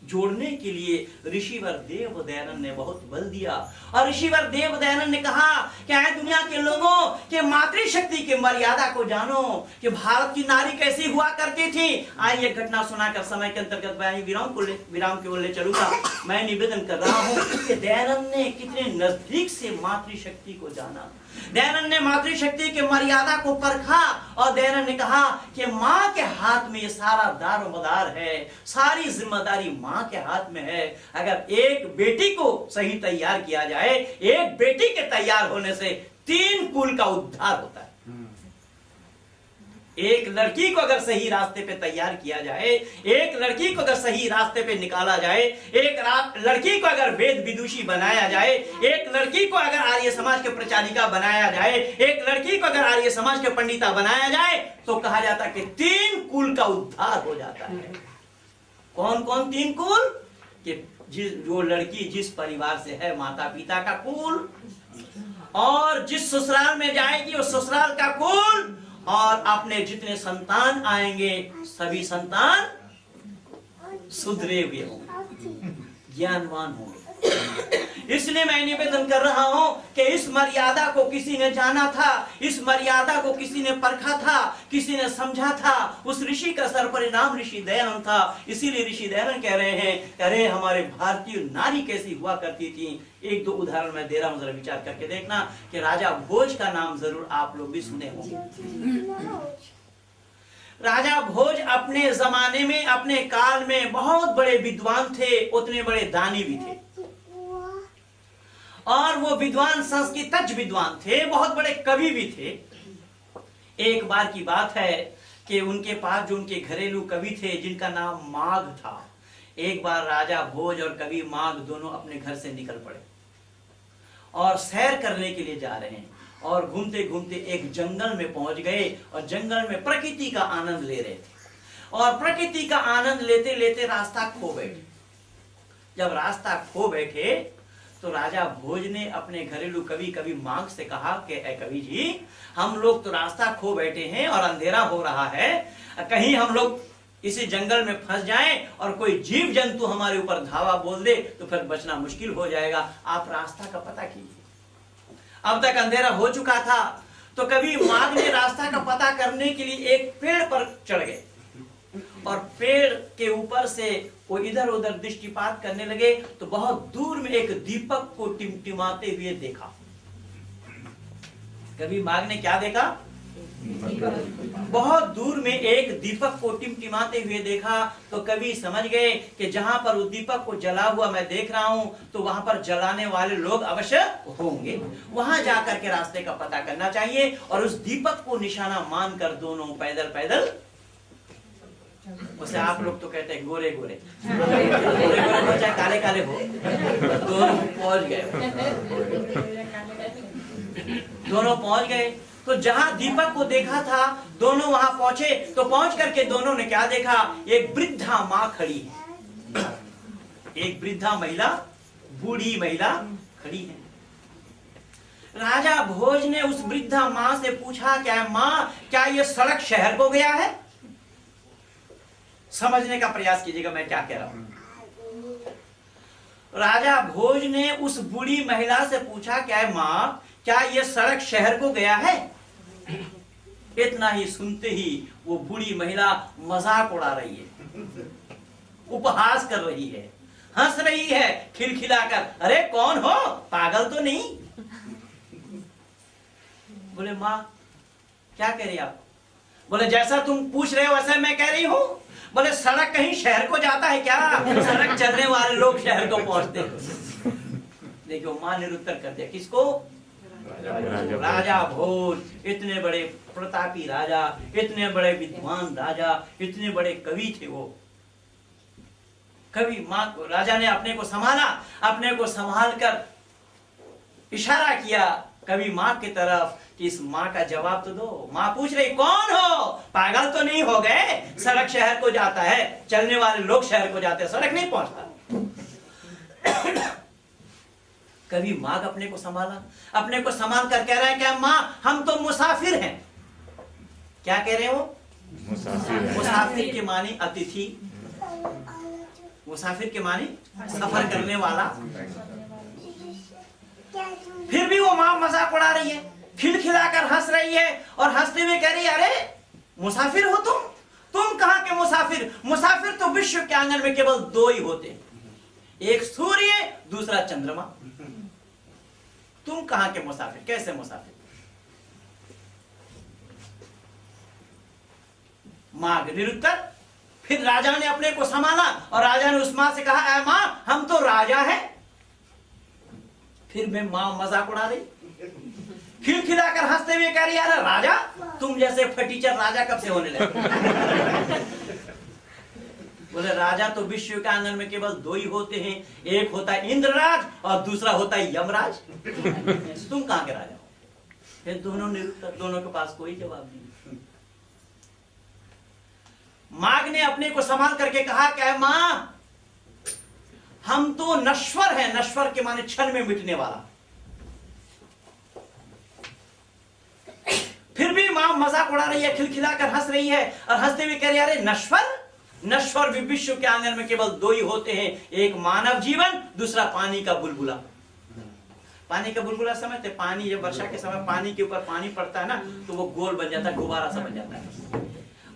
जोड़ने के लिए ऋषिवर देव दयानंद ने बहुत बल दिया, और ऋषिवर देव दयानंद ने कहा कि आए दुनिया के लोगों के मातृशक्ति के मर्यादा को जानो कि भारत की नारी कैसी हुआ करती थी। आइए एक घटना सुनाकर समय के अंतर्गत मैं विराम की ओर ले चलूंगा। मैं निवेदन कर रहा हूं कि दयानंद ने कितने नजदीक से मातृशक्ति को जाना, दयानंद ने मातृशक्ति के मर्यादा को परखा, और दयानंद ने कहा कि माँ के हाथ में ये सारा दारोमदार है, सारी जिम्मेदारी माँ के हाथ में है। अगर एक बेटी को सही तैयार किया जाए, एक बेटी के तैयार होने से 3 कुल का उद्धार होता है। एक लड़की को अगर सही रास्ते पे तैयार किया जाए, एक लड़की को अगर सही रास्ते पे निकाला जाए, एक लड़की को अगर वेद विदुषी बनाया जाए, एक लड़की को अगर आर्य समाज के प्रचारिका बनाया जाए, एक लड़की को अगर आर्य समाज के पंडिता बनाया जाए, तो कहा जाता है कि 3 कुल का उद्धार हो जाता है। कौन कौन 3 कुल? कि जो लड़की जिस परिवार से है, माता पिता का कुल, और जिस ससुराल में जाएगी वो ससुराल का कुल, और अपने जितने संतान आएंगे सभी संतान सुधरे हुए होंगे, ज्ञानवान होंगे। इसलिए मैं निवेदन कर रहा हूं कि इस मर्यादा को किसी ने जाना था, इस मर्यादा को किसी ने परखा था, किसी ने समझा था। उस ऋषि का सरपरिणाम ऋषि दयानंद था। इसीलिए ऋषि दयानंद कह रहे हैं, अरे हमारे भारतीय नारी कैसी हुआ करती थी। 1-2 उदाहरण मैं दे रहा हूं, जरा विचार करके देखना कि राजा भोज का नाम जरूर आप लोग भी सुने होंगे। राजा भोज अपने जमाने में, अपने काल में बहुत बड़े विद्वान थे, उतने बड़े दानी भी थे, और वो विद्वान संस्कृतज्ञ विद्वान थे, बहुत बड़े कवि भी थे। एक बार की बात है कि उनके पास जो उनके घरेलू कवि थे जिनका नाम माघ था, एक बार राजा भोज और कवि माघ दोनों अपने घर से निकल पड़े और सैर करने के लिए जा रहे हैं, और घूमते घूमते एक जंगल में पहुंच गए, और जंगल में प्रकृति का आनंद ले रहे थे, और प्रकृति का आनंद लेते लेते रास्ता खो बैठे। जब रास्ता खो बैठे तो राजा भोज ने अपने घरेलू कवि माघ से कहा कि ए कवि जी, हम लोग तो रास्ता खो बैठे हैं और अंधेरा हो रहा है, कहीं हम लोग इसी जंगल में फंस जाएं और कोई जीव जंतु हमारे ऊपर धावा बोल दे तो फिर बचना मुश्किल हो जाएगा, आप रास्ता का पता कीजिए। अब तक अंधेरा हो चुका था, तो कवि माघ ने रास्ता का पता करने के लिए एक पेड़ पर चढ़ गए, और पेड़ के ऊपर से वो इधर उधर दृष्टिपात करने लगे, तो बहुत दूर में एक दीपक को टिमटिमाते हुए देखा। कवि माघ ने क्या देखा? बहुत दूर में एक दीपक को टिमटिमाते हुए देखा। तो कवि समझ गए कि जहां पर उस दीपक को जला हुआ मैं देख रहा हूं, तो वहां पर जलाने वाले लोग अवश्य होंगे, वहां जाकर के रास्ते का पता करना चाहिए। और उस दीपक को निशाना मानकर दोनों पैदल पैदल, उसे आप लोग तो कहते हैं गोरे गोरे हो चाहे काले काले हो, दोनों पहुंच गए, दोनों पहुंच गए। तो जहां दीपक को देखा था दोनों वहां पहुंचे। तो पहुंच करके दोनों ने क्या देखा? एक वृद्धा मां खड़ी है, एक वृद्धा महिला, बूढ़ी महिला खड़ी है। राजा भोज ने उस वृद्धा मां से पूछा, क्या मां, क्या ये सड़क शहर को गया है? समझने का प्रयास कीजिएगा मैं क्या कह रहा हूं। राजा भोज ने उस बूढ़ी महिला से पूछा, क्या मां, क्या ये सड़क शहर को गया है? इतना ही सुनते ही वो बूढ़ी महिला मजाक उड़ा रही है, उपहास कर रही है, हंस रही है खिलखिलाकर। अरे कौन हो, पागल तो नहीं? बोले मां क्या कह रही आप? बोले जैसा तुम पूछ रहे हो वैसा मैं कह रही हूं। बोले सड़क कहीं शहर को जाता है क्या? सड़क चलने वाले लोग शहर को पहुंचते हैं। देखो मां ने उत्तर कर दिया, किसको? राजा भोज, इतने बड़े प्रतापी राजा, इतने बड़े विद्वान राजा, इतने बड़े कवि थे वो। कवि मां, राजा ने अपने को संभाला, अपने को संभाल कर इशारा किया कवि मां की तरफ कि इस मां का जवाब तो दो। मां पूछ रही, कौन हो, पागल तो नहीं हो गए? सड़क शहर को जाता है, चलने वाले लोग शहर को जाते हैं, सड़क नहीं पहुंचता। कवि माघ अपने को संभाला, अपने को संभाल कर कह रहा है, क्या मां, हम तो मुसाफिर हैं। क्या कह रहे हो? मुसाफिर के मानी अतिथि, मुसाफिर के मानी सफर करने वाला। फिर भी वो मां मजाक उड़ा रही है, खिलखिलाकर हंस रही है, और हंसते हुए कह रही है, अरे मुसाफिर हो तुम कहां के मुसाफिर? मुसाफिर तो विश्व के आंगन में केवल 2 ही होते हैं, एक सूर्य, दूसरा चंद्रमा। तुम कहां के मुसाफिर? कैसे मुसाफिर? मां निरुत्तर। फिर राजा ने अपने को संभाला और राजा ने उस मां से कहा, ऐ मां, हम तो राजा हैं। फिर मैं मां मजाक उड़ा रही, खिलखिलाकर हंसते हुए कह रही है, अरे राजा, तुम जैसे फटीचर राजा कब से होने लगे? बोले राजा तो विश्व के आंगन में केवल दो ही होते हैं, एक होता है इंद्रराज और दूसरा होता है यमराज। तुम कहां के राजा हो? फिर दोनों निरुत्तर, दोनों के पास कोई जवाब नहीं। माग ने अपने को संभाल करके कहा, क्या मां, हम तो नश्वर हैं। नश्वर के माने क्षण में मिटने वाला। फिर भी मां मजाक उड़ा रही है, खिलखिलाकर हंस रही है और हंसते हुए कह रही है, अरे नश्वर, नश्वर भी विश्व के आंगन में केवल दो ही होते हैं, एक मानव जीवन, दूसरा पानी का बुलबुला। पानी का बुलबुला समझते? पानी जब वर्षा के समय पानी के ऊपर पानी पड़ता है ना, तो वो गोल बन जाता है, गुब्बारा सा बन जाता है,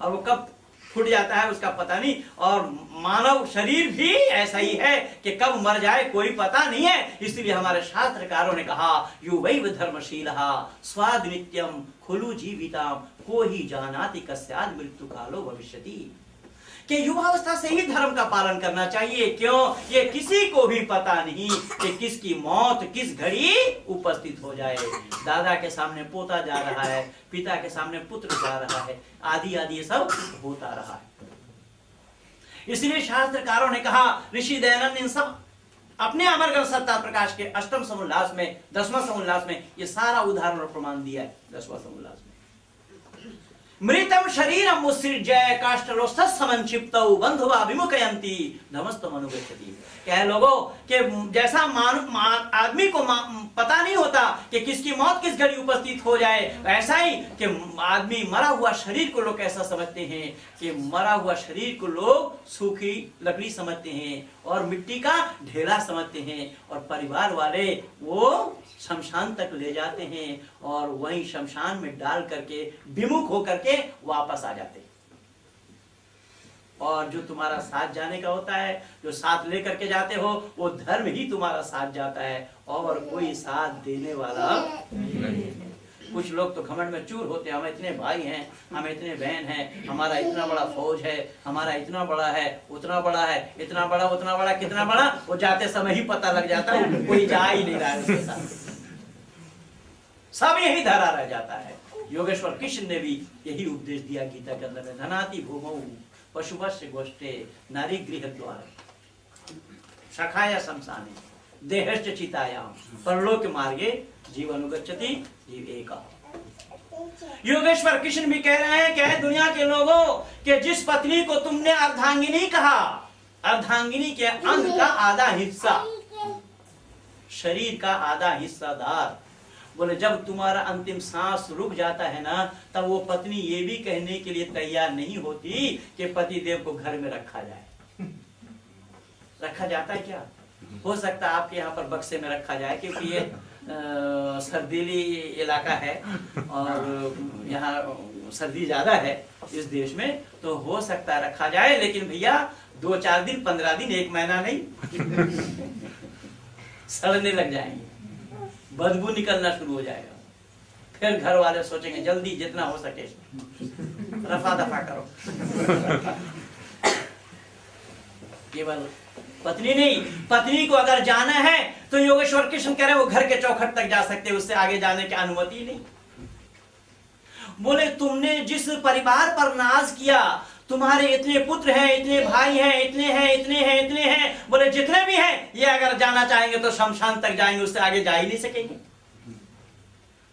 और वो कब फूट जाता है उसका पता नहीं। और मानव शरीर भी ऐसा ही है कि कब मर जाए कोई पता नहीं है। इसलिए हमारे शास्त्रकारों ने कहा, युवैव धर्मशीलः स्वाद नित्यम खुलु जीविताम को ही जानाति कस्याद मृत्यु कालो भविष्यति, कि युवावस्था से ही धर्म का पालन करना चाहिए। क्यों? ये किसी को भी पता नहीं कि किसकी मौत किस घड़ी उपस्थित हो जाए। दादा के सामने पोता जा रहा है, पिता के सामने पुत्र जा रहा है, आदि आदि ये सब होता रहा है। इसलिए शास्त्रकारों ने कहा, ऋषि दयानंद इन सब अपने अमरग्रंथ सत्ता प्रकाश के अष्टम समुल्लास में, 10वां समुल्लास में ये सारा उदाहरण और प्रमाण दिया है। 10वां समुल्लास में मृतम शरीरम उत्सृज्य काष्ठलोष्ठः समंक्षिप्तौ बंधुवा विमुखयन्ति नमस्तम अनुगच्छति। क्या लोगों कि जैसा आदमी को पता नहीं होता कि किसकी मौत किस घड़ी उपस्थित हो जाए, ऐसा ही कि आदमी मरा हुआ शरीर को लोग ऐसा समझते हैं कि मरा हुआ शरीर को लोग सूखी लकड़ी समझते हैं और मिट्टी का ढेला समझते हैं, और परिवार वाले वो शमशान तक ले जाते हैं और वहीं शमशान में डाल करके विमुख होकर के वापस आ जाते हैं। और जो तुम्हारा साथ जाने का होता है, जो साथ लेकर के जाते हो, वो धर्म ही तुम्हारा साथ जाता है और कोई साथ देने वाला नहीं। कुछ लोग तो घमंड में चूर होते हैं, हम इतने भाई हैं, हम इतने बहन हैं, हमारा इतना बड़ा फौज है, हमारा इतना बड़ा है, उतना बड़ा है, इतना बड़ा, उतना बड़ा, कितना बड़ा, वो जाते समय ही पता लग जाता है, कोई जा ही नहीं रहा है उसके साथ, सब यही धरा रह जाता है। योगेश्वर कृष्ण ने भी यही उपदेश दिया गीता के अंदर में, धनाति भूमौ पशुवस्य गोष्ठे नारी गृह द्वार सखाया शमशाने देहश्च चितायाम परलोक मार्गे जीवनुगच्छति जीव एका। योगेश्वर कृष्ण भी कह रहे हैं कि दुनिया के लोगों कि जिस पत्नी को तुमने अर्धांगिनी कहा, अर्धांगिनी के अंग का आधा हिस्सा, शरीर का आधा हिस्सादार, बोले जब तुम्हारा अंतिम सांस रुक जाता है ना, तब वो पत्नी ये भी कहने के लिए तैयार नहीं होती कि पति देव को घर में रखा जाए। रखा जाता है क्या? हो सकता है आपके यहाँ पर बक्से में रखा जाए, क्योंकि ये सर्दीली इलाका है और यहाँ सर्दी ज्यादा है इस देश में, तो हो सकता है रखा जाए। लेकिन भैया 2-4 दिन, 15 दिन, 1 महीना नहीं, सड़ने लग जाएंगे, बदबू निकलना शुरू हो जाएगा। फिर घर वाले सोचेंगे जल्दी जितना हो सके रफा दफा करो। केवल पत्नी नहीं, पत्नी को अगर जाना है तो योगेश्वर कृष्ण कह रहे हैं वो घर के चौखट तक जा सकते, उससे आगे जाने की अनुमति नहीं। बोले तुमने जिस परिवार पर नाज किया, तुम्हारे इतने पुत्र हैं, इतने भाई हैं, इतने हैं, इतने हैं, इतने हैं, बोले जितने भी हैं, ये अगर जाना चाहेंगे तो शमशान तक जाएंगे, उससे आगे जा ही नहीं सकेंगे।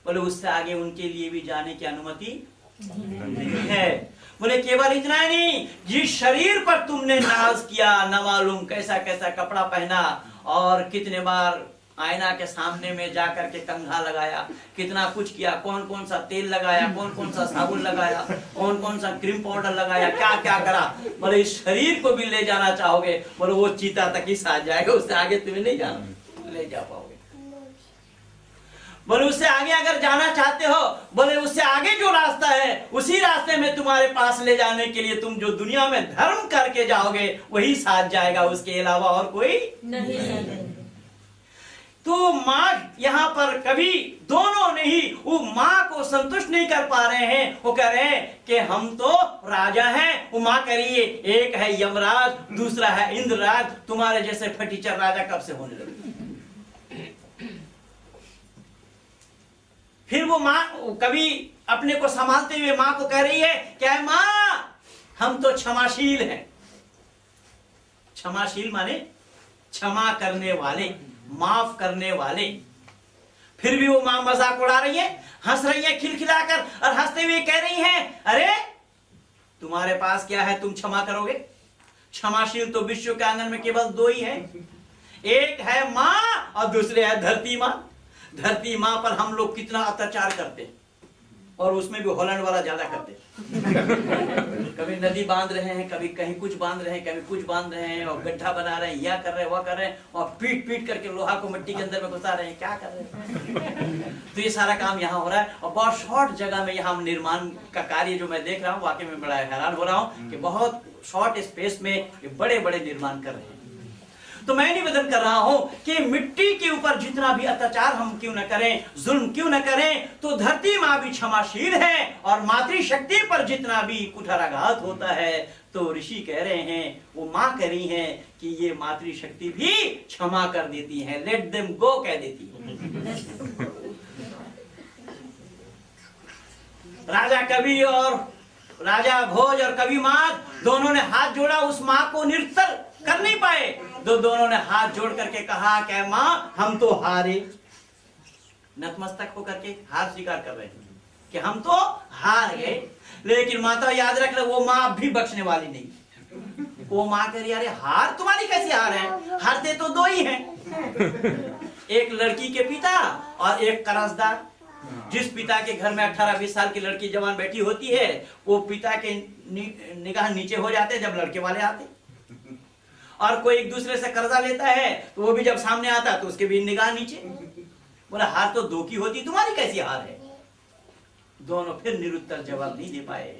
बोले उससे आगे उनके लिए भी जाने की अनुमति नहीं है। बोले केवल इतना ही नहीं, जिस शरीर पर तुमने नाज किया, न मालूम कैसा कैसा कपड़ा पहना और कितने बार आईना के सामने में जाकर के कंघा लगाया, कितना कुछ किया, कौन कौन सा तेल लगाया, कौन कौन सा साबुन लगाया, कौन कौन सा क्रीम पाउडर लगाया, क्या क्या करा। बोले इस शरीर को भी ले जाना चाहोगे, बोले वो चीता तक ही साथ जाएगा, उससे आगे तुम्हें नहीं जाना ले जा पाओगे। बोले उससे आगे अगर जाना चाहते हो, बोले उससे आगे जो रास्ता है उसी रास्ते में तुम्हारे पास ले जाने के लिए तुम जो दुनिया में धर्म करके जाओगे वही साथ जाएगा, उसके अलावा और कोई नहीं। तो माँ यहाँ पर कभी दोनों ने ही वो माँ को संतुष्ट नहीं कर पा रहे हैं। वो कह रहे हैं कि हम तो राजा हैं, वो माँ कह रही है एक है यमराज, दूसरा है इंद्रराज, तुम्हारे जैसे फटीचर राजा कब से होने लगे। फिर वो माँ कभी अपने को संभालते हुए माँ को कह रही है, क्या है माँ, हम तो क्षमाशील हैं। क्षमाशील माने क्षमा करने वाले, माफ करने वाले। फिर भी वो माँ मजाक उड़ा रही है, हंस रही है खिलखिलाकर, और हंसते हुए कह रही है, अरे तुम्हारे पास क्या है, तुम क्षमा करोगे? क्षमाशील तो विश्व के आंगन में केवल दो ही है, एक है माँ और दूसरे है धरती माँ। धरती माँ पर हम लोग कितना अत्याचार करते हैं, और उसमें भी हॉलैंड वाला ज्यादा करते हैं। कभी नदी बांध रहे हैं, कभी कहीं कुछ बांध रहे हैं, कभी कुछ बांध रहे हैं, और गड्ढा बना रहे हैं, यह कर रहे हैं, वह कर रहे हैं, और पीट पीट करके लोहा को मिट्टी के अंदर में घुसा रहे हैं, क्या कर रहे हैं। तो ये सारा काम यहाँ हो रहा है, और बहुत शॉर्ट जगह में यहाँ निर्माण का कार्य जो मैं देख रहा हूँ, वाकई में बड़ा हैरान हो रहा हूँ कि बहुत शॉर्ट स्पेस में ये बड़े बड़े निर्माण कर रहे हैं। तो मैं निवेदन कर रहा हूं कि मिट्टी के ऊपर जितना भी अत्याचार हम क्यों न करें, जुल्म क्यों न करें, तो धरती माँ भी क्षमाशील है, और मातृशक्ति पर जितना भी कुठाराघात होता है, तो ऋषि कह रहे हैं, वो माँ कह रही हैं कि ये मातृशक्ति भी क्षमा कर देती है, लेट देम गो कह देती है। राजा कवि और राजा भोज और कवि माँ दोनों ने हाथ जोड़ा, उस माँ को निरस्तर कर नहीं पाए। दोनों ने हाथ जोड़ करके कहा, क्या माँ, हम तो हारे। नतमस्तक होकर के हार स्वीकार कर रहे हैं कि हम तो हार गए। लेकिन माता याद रख ले, वो माँ भी बख्शने वाली नहीं। वो माँ कह रही, अरे हार तुम्हारी कैसी हार है, हारते तो दो ही हैं, एक लड़की के पिता और एक कर्जदार। जिस पिता के घर में 18-20 साल की लड़की जवान बैठी होती है, वो पिता के निगाह नीचे हो जाते जब लड़के वाले आते, और कोई एक दूसरे से कर्जा लेता है तो वो भी जब सामने आता तो उसके भी निगाह नीचे। बोला हार तो दो की होती, तुम्हारी कैसी हार है? दोनों फिर निरुत्तर जवाब नहीं दे पाए।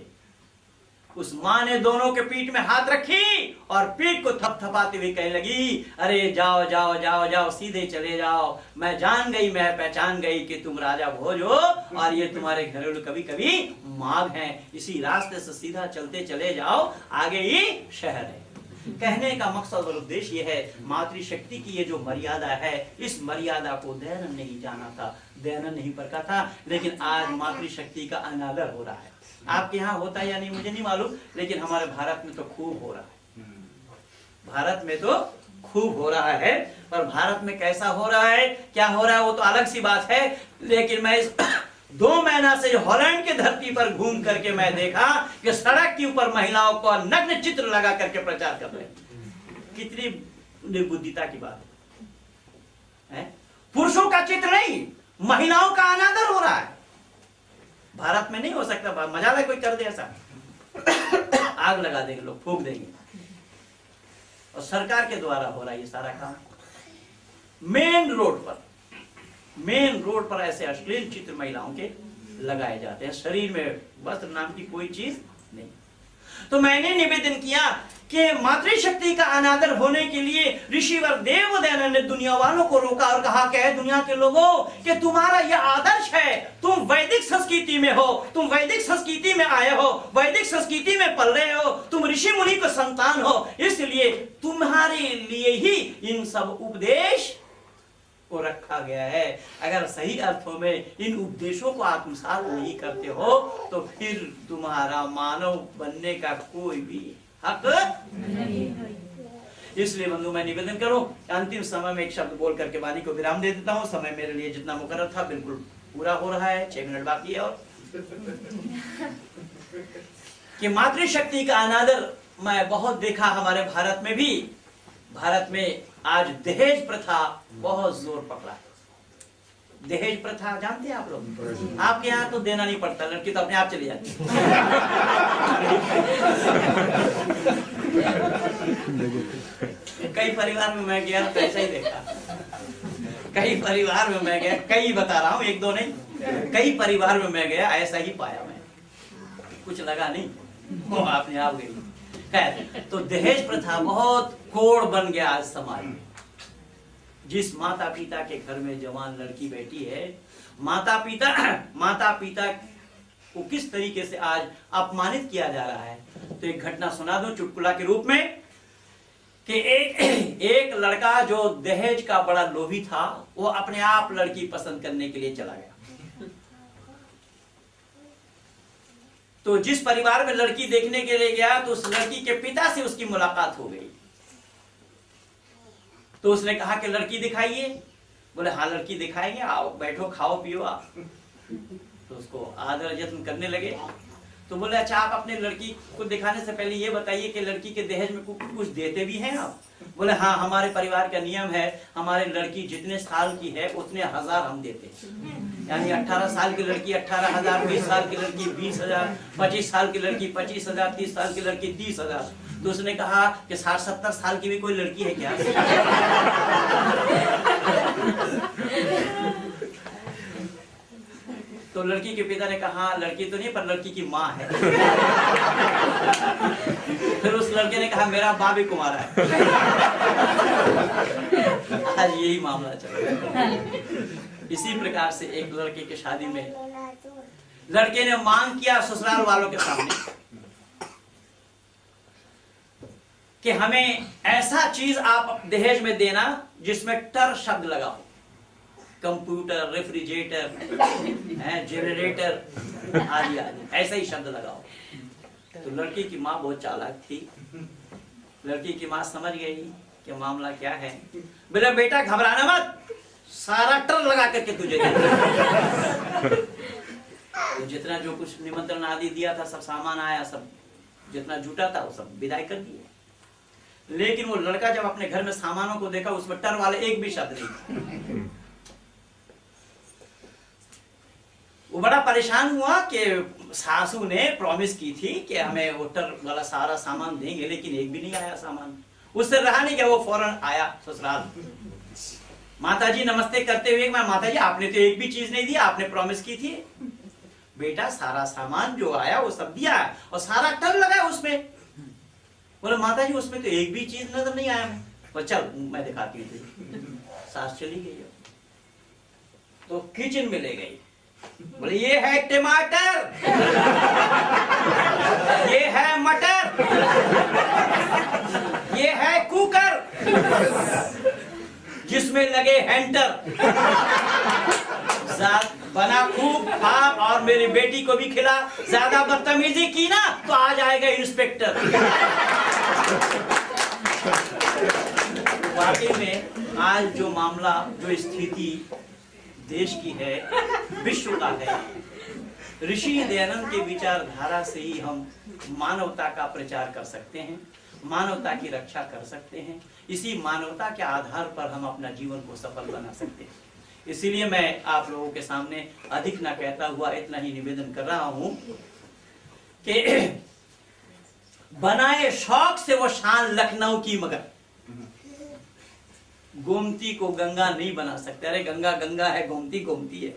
उस माँ ने दोनों के पीठ में हाथ रखी और पीठ को थपथपाते हुए कहने लगी, अरे जाओ जाओ जाओ जाओ, सीधे चले जाओ, मैं जान गई, मैं पहचान गई कि तुम राजा भोज हो, और ये तुम्हारे घरेलू कभी कभी माघ हैं, इसी रास्ते से सीधा चलते चले जाओ, आगे ही शहर है। कहने का मकसद और उद्देश्य यह है, मातृशक्ति की ये जो मर्यादा है, इस मर्यादा को दयानंद नहीं जाना था, दयानंद नहीं परखा था, लेकिन आज मातृशक्ति का अनादर हो रहा है। आपके यहाँ होता है या नहीं मुझे नहीं मालूम, लेकिन हमारे भारत में तो खूब हो रहा है। भारत में तो खूब हो रहा है, पर भारत में कैसा हो रहा है, क्या हो रहा है, वो तो अलग सी बात है। लेकिन मैं इस 2 महीना से हॉलैंड की धरती पर घूम करके मैं देखा कि सड़क के ऊपर महिलाओं को नग्न चित्र लगा करके प्रचार कर रहे हैं। कितनी निर्बुद्धिता की बात है। पुरुषों का चित्र नहीं, महिलाओं का अनादर हो रहा है। भारत में नहीं हो सकता, मजा कोई कर दे ऐसा, आग लगा देंगे लोग, फूंक देंगे। और सरकार के द्वारा हो रहा है ये सारा काम। मेन रोड पर ऐसे अश्लील चित्र महिलाओं के लगाए जाते हैं, शरीर में वस्त्र नाम की कोई चीज नहीं। तो मैंने निवेदन किया कि मातृशक्ति का अनादर होने के लिए ऋषिवर देव दयानंद ने दुनिया वालों को रोका और कहा कि दुनिया के लोगों कि तुम्हारा यह आदर्श है, तुम वैदिक संस्कृति में हो, तुम वैदिक संस्कृति में आए हो, वैदिक संस्कृति में पल रहे हो, तुम ऋषि मुनि को संतान हो, इसलिए तुम्हारे लिए ही इन सब उपदेश को रखा गया है। अगर सही अर्थों में इन उपदेशों को आत्मसात नहीं करते हो तो फिर तुम्हारा मानव बनने का कोई भी हक नहीं। इसलिए बंधु मैं निवेदन करूं, अंतिम समय में एक शब्द बोल करके वाणी को विराम दे देता हूं। समय मेरे लिए जितना मुकर्रर था बिल्कुल पूरा हो रहा है, 6 मिनट बाकी है। और कि मातृशक्ति का अनादर मैं बहुत देखा हमारे भारत में भी। भारत में आज दहेज प्रथा बहुत जोर पकड़ा है। दहेज प्रथा जानते हैं आप लोग? आपके यहाँ तो देना नहीं पड़ता, लड़की तो अपने आप चली जाती है। कई परिवार में मैं गया तो ऐसा ही देखा। कई परिवार में मैं गया, कई बता रहा हूँ, 1-2 नहीं, कई परिवार में मैं गया, ऐसा ही पाया मैं। कुछ लगा नहीं, वो अपने आप गई। खैर, तो दहेज प्रथा बहुत कोड़ बन गया आज समाज में। जिस माता पिता के घर में जवान लड़की बैठी है, माता पिता को किस तरीके से आज अपमानित किया जा रहा है। तो एक घटना सुना दूं चुटकुला के रूप में कि एक लड़का जो दहेज का बड़ा लोभी था, वो अपने आप लड़की पसंद करने के लिए चला गया। तो जिस परिवार में लड़की देखने के लिए गया तो उस लड़की के पिता से उसकी मुलाकात हो गई। तो उसने कहा कि लड़की दिखाइए। बोले हाँ लड़की दिखाएंगे, आओ बैठो खाओ पियो आप। तो उसको आदर जत्न करने लगे। तो बोले अच्छा आप अपने लड़की को दिखाने से पहले ये बताइए कि लड़की के दहेज में कुछ देते भी हैं आप? बोले हाँ हमारे परिवार का नियम है, हमारे लड़की जितने साल की है उतने 1000 हम देते हैं। यानी 18 साल की लड़की 18,000, 20 साल की लड़की 20,000, 25 साल की लड़की 25,000, 30 साल की लड़की 30,000। तो उसने कहा कि 60-70 साल की भी कोई लड़की है क्या? तो लड़की के पिता ने कहा लड़की तो नहीं पर लड़की की माँ है। फिर उस लड़के ने कहा मेरा बाप भी कुमारा है। आज यही मामला चल रहा है। इसी प्रकार से एक लड़के की शादी में लड़के ने मांग किया ससुराल वालों के सामने कि हमें ऐसा चीज आप दहेज में देना जिसमें टर शब्द लगा हो, कंप्यूटर, रेफ्रिजरेटर, जनरेटर आदि आदि ऐसा ही शब्द लगाओ। तो लड़की की माँ बहुत चालाक थी। लड़की की माँ समझ गई कि मामला क्या है। बोले बेटा घबराना मत, सारा टर लगा करके तुझे तो जितना जो कुछ निमंत्रण आदि दिया था सब सामान आया, सब जितना जुटा था वो सब विदाई कर दिए। लेकिन वो लड़का जब अपने घर में सामानों को देखा उसमें टर वाले एक भी शब्द नहीं। वो बड़ा परेशान हुआ कि सासू ने प्रॉमिस की थी कि हमें होटल वाला सारा सामान देंगे, लेकिन एक भी नहीं आया सामान। उससे रहा नहीं गया, वो फौरन आया ससुराल। माताजी नमस्ते करते हुए माताजी आपने तो एक भी चीज नहीं दिया, आपने प्रॉमिस की थी। बेटा सारा सामान जो आया वो सब दिया और सारा टन लगा उसमें। बोले माताजी उसमें तो एक भी चीज नजर नहीं आया। बोले चल मैं दिखाती हूँ तुझे। सास चली गई तो किचन में ले गई। बोले ये है टमाटर, ये है मटर, ये है कुकर जिसमें लगे हैंटर। बना खूब खा और मेरी बेटी को भी खिला। ज्यादा बदतमीजी की ना तो आ जाएगा इंस्पेक्टर। वाकई में आज जो मामला, जो स्थिति देश की है, विश्व का है, ऋषि दयानंद के विचारधारा से ही हम मानवता का प्रचार कर सकते हैं, मानवता की रक्षा कर सकते हैं। इसी मानवता के आधार पर हम अपना जीवन को सफल बना सकते हैं। इसीलिए मैं आप लोगों के सामने अधिक ना कहता हुआ इतना ही निवेदन कर रहा हूं कि बनाए शौक से वो शान लखनऊ की, मगर गोमती को गंगा नहीं बना सकते। अरे गंगा गंगा है, गोमती गोमती है,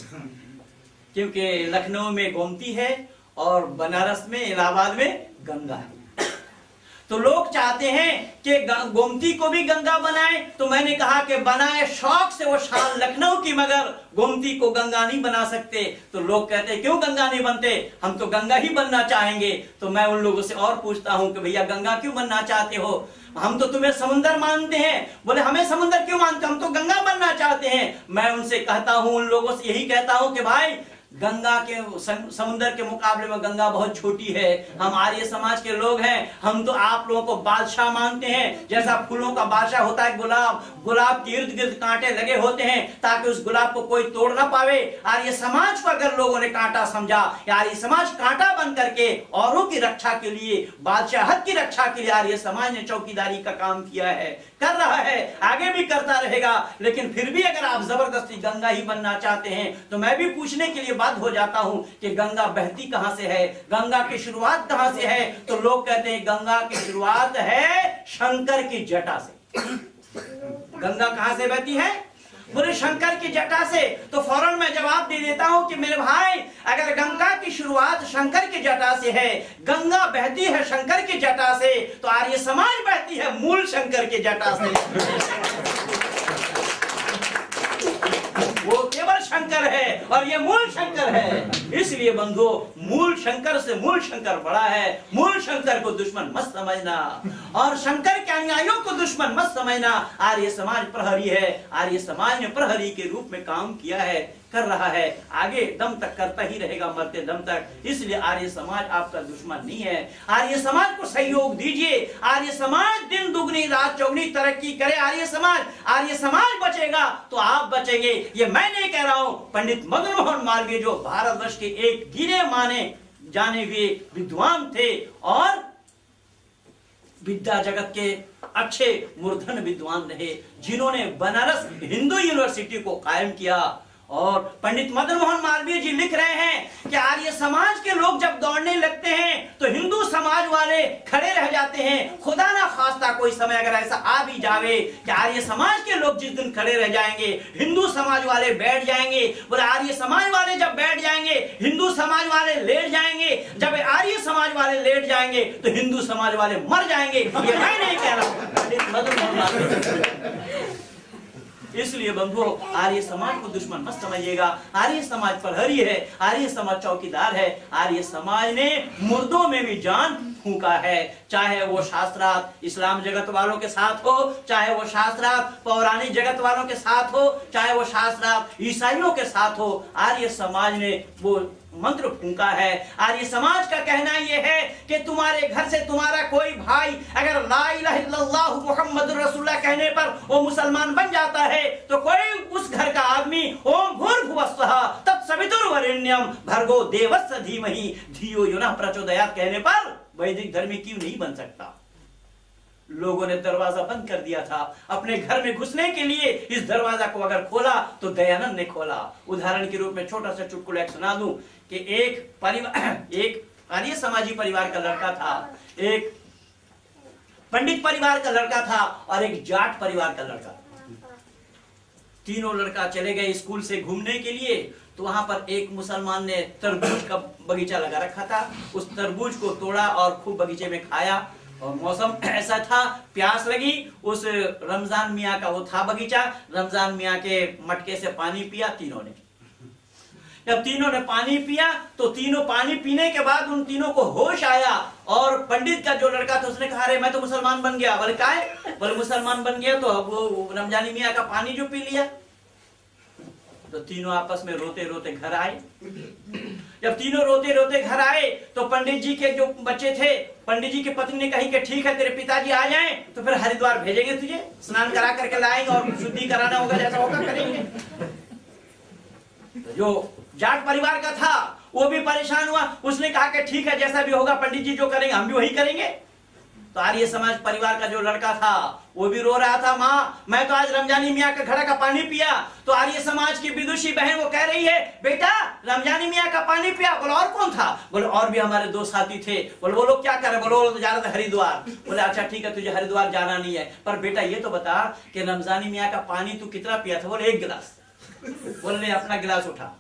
क्योंकि लखनऊ में गोमती है और बनारस में, इलाहाबाद में गंगा है। तो लोग चाहते हैं कि गोमती को भी गंगा बनाए। तो मैंने कहा कि बनाए शौक से वो शान लखनऊ की, मगर गोमती को गंगा नहीं बना सकते। तो लोग कहते हैं क्यों गंगा नहीं बनते, हम तो गंगा ही बनना चाहेंगे। तो मैं उन लोगों से और पूछता हूं कि भैया गंगा क्यों बनना चाहते हो? हम तो तुम्हें समुंदर मानते हैं। बोले हमें समुंदर क्यों मानते, हम तो गंगा बनना चाहते हैं। मैं उनसे कहता हूं, उन लोगों से यही कहता हूं कि भाई गंगा के समुद्र के मुकाबले में गंगा बहुत छोटी है। हम आर्य समाज के लोग हैं, हम तो आप लोगों को बादशाह मानते हैं। जैसा फूलों का बादशाह होता है गुलाब, गुलाब के इर्द गिर्द कांटे लगे होते हैं ताकि उस गुलाब को कोई तोड़ ना पावे। आर्य समाज को अगर लोगों ने कांटा समझा, आर्य समाज कांटा बन करके औरों की रक्षा के लिए, बादशाहत की रक्षा के लिए आर्य समाज ने चौकीदारी का काम किया है, कर रहा है, आगे भी करता रहेगा। लेकिन फिर भी अगर आप जबरदस्ती गंगा ही बनना चाहते हैं तो मैं भी पूछने के लिए बात हो जाता हूं कि गंगा बहती कहां से है, गंगा की शुरुआत कहां से है? तो लोग कहते हैं गंगा की शुरुआत है शंकर की जटा से। गंगा कहां से बहती है? बोले शंकर की जटा से। तो फौरन मैं जवाब दे देता हूं कि मेरे भाई, अगर गंगा की शुरुआत शंकर की जटा से है, गंगा बहती है शंकर की जटा से, तो आर्य समाज बहती है मूल शंकर की जटा से। वो केवल शंकर है और ये मूल शंकर है। इसलिए बंधुओं, मूल शंकर से मूल शंकर बड़ा है। मूल शंकर को दुश्मन मत समझना और शंकर के अनुयायियों को दुश्मन मत समझना। आर्य समाज प्रहरी है, आर्य समाज ने प्रहरी के रूप में काम किया है। कर रहा है, आगे दम तक करता ही रहेगा, मरते दम तक। इसलिए आर्य समाज आपका दुश्मन नहीं है। आर्य समाज को सहयोग दीजिए। आर्य समाज दिन दुगनी रात चौगनी तरक्की करे। आर्य समाज बचेगा तो आप बचेंगे। ये मैं नहीं कह रहा हूं, पंडित मदन मोहन मालवीय जो भारतवर्ष के एक गिने माने जाने हुए विद्वान थे और विद्या जगत के अच्छे मूर्धन विद्वान रहे, जिन्होंने बनारस हिंदू यूनिवर्सिटी को कायम किया। और पंडित मदन मोहन मालवीय जी लिख रहे हैं कि आर्य समाज के लोग जब दौड़ने लगते हैं तो हिंदू समाज वाले खड़े रह जाते हैं। खुदा ना खास्ता कोई समय अगर ऐसा आ भी जावे कि आर्य समाज के लोग जिस दिन खड़े रह जाएंगे, हिंदू समाज वाले बैठ जाएंगे। बोले आर्य समाज वाले जब बैठ जाएंगे, हिंदू समाज वाले लेट जाएंगे। जब आर्य समाज वाले लेट जाएंगे तो हिंदू समाज वाले मर जाएंगे। ये मैं नहीं कह रहा हूं, पंडित मदन मोहन मालवीय। इसलिए बंधुओं, आर्य समाज को दुश्मन मत समझिएगा। आर्य समाज प्रहरी है, आर्य समाज चौकीदार है। आर्य समाज ने मुर्दों में भी जान फूंका है, चाहे वो शास्त्रार्थ इस्लाम जगत वालों के साथ हो, चाहे वो शास्त्रार्थ पौराणिक जगत वालों के साथ हो, चाहे वो शास्त्रार्थ ईसाइयों के साथ हो। आर्य समाज ने वो मंत्र फूंका है। आर्य समाज का कहना यह है कि तुम्हारे घर से तुम्हारा कोई भाई अगर ला इलाहा इल्लल्लाह मुहम्मदुर रसूलुल्लाह कहने पर वो मुसलमान बन जाता है तो कोई उस घर का आदमी ओम भूर्भुवस्सुः तत्सवितुर्वरेण्यम भर्गो देवस्य धीमहि धियो यो न प्रचोदयात् कहने पर वैदिक धर्मी क्यों नहीं बन सकता। लोगों ने दरवाजा बंद कर दिया था। अपने घर में घुसने के लिए इस दरवाजा को अगर खोला तो दयानंद ने खोला। उदाहरण के रूप में छोटा सा चुटकुला एक सुना दूं कि एक आर्य समाजी परिवार का लड़का था, एक पंडित परिवार का लड़का था और एक जाट परिवार का लड़का। तीनों लड़का चले गए स्कूल से घूमने के लिए, तो वहां पर एक मुसलमान ने तरबूज का बगीचा लगा रखा था। उस तरबूज को तोड़ा और खूब बगीचे में खाया। और मौसम ऐसा था, प्यास लगी। उस रमजान मियाँ का वो था बगीचा, रमजान मियाँ के मटके से पानी पिया तीनों ने। जब तीनों ने पानी पिया तो तीनों पानी पीने के बाद उन तीनों को होश आया और पंडित का जो लड़का था उसने कहा अरे मैं तो मुसलमान बन गया। बोले काहे? बोले मुसलमान बन गया तो अब वो रमजानी मियाँ का पानी जो पी लिया। तो तीनों आपस में रोते रोते घर आए। जब तीनों रोते रोते घर आए तो पंडित जी के जो बच्चे थे, पंडित जी की पत्नी ने कही कि ठीक है तेरे पिताजी आ जाएं तो फिर हरिद्वार भेजेंगे, तुझे स्नान करा करके लाएंगे और शुद्धि कराना होगा, जैसा होगा करेंगे। तो जो जाट परिवार का था वो भी परेशान हुआ। उसने कहा कि ठीक है जैसा भी होगा पंडित जी जो करेंगे हम भी वही करेंगे। तो आर्य समाज परिवार का जो लड़का था वो भी रो रहा था, माँ मैं तो आज रमजानी मियाँ का घड़ा का पानी पिया। तो आर्य समाज की विदुषी बहन वो कह रही है बेटा रमजानी मियाँ का पानी पिया। बोले और कौन था? बोले और भी हमारे दो साथी थे। बोले वो लोग क्या कर रहे? बोले वो तो जा रहे थे हरिद्वार। बोले अच्छा ठीक है तुझे हरिद्वार जाना नहीं है, पर बेटा ये तो बता कि रमजानी मियाँ का पानी तू कितना पिया था? बोले 1 गिलास। बोले अपना गिलास उठा,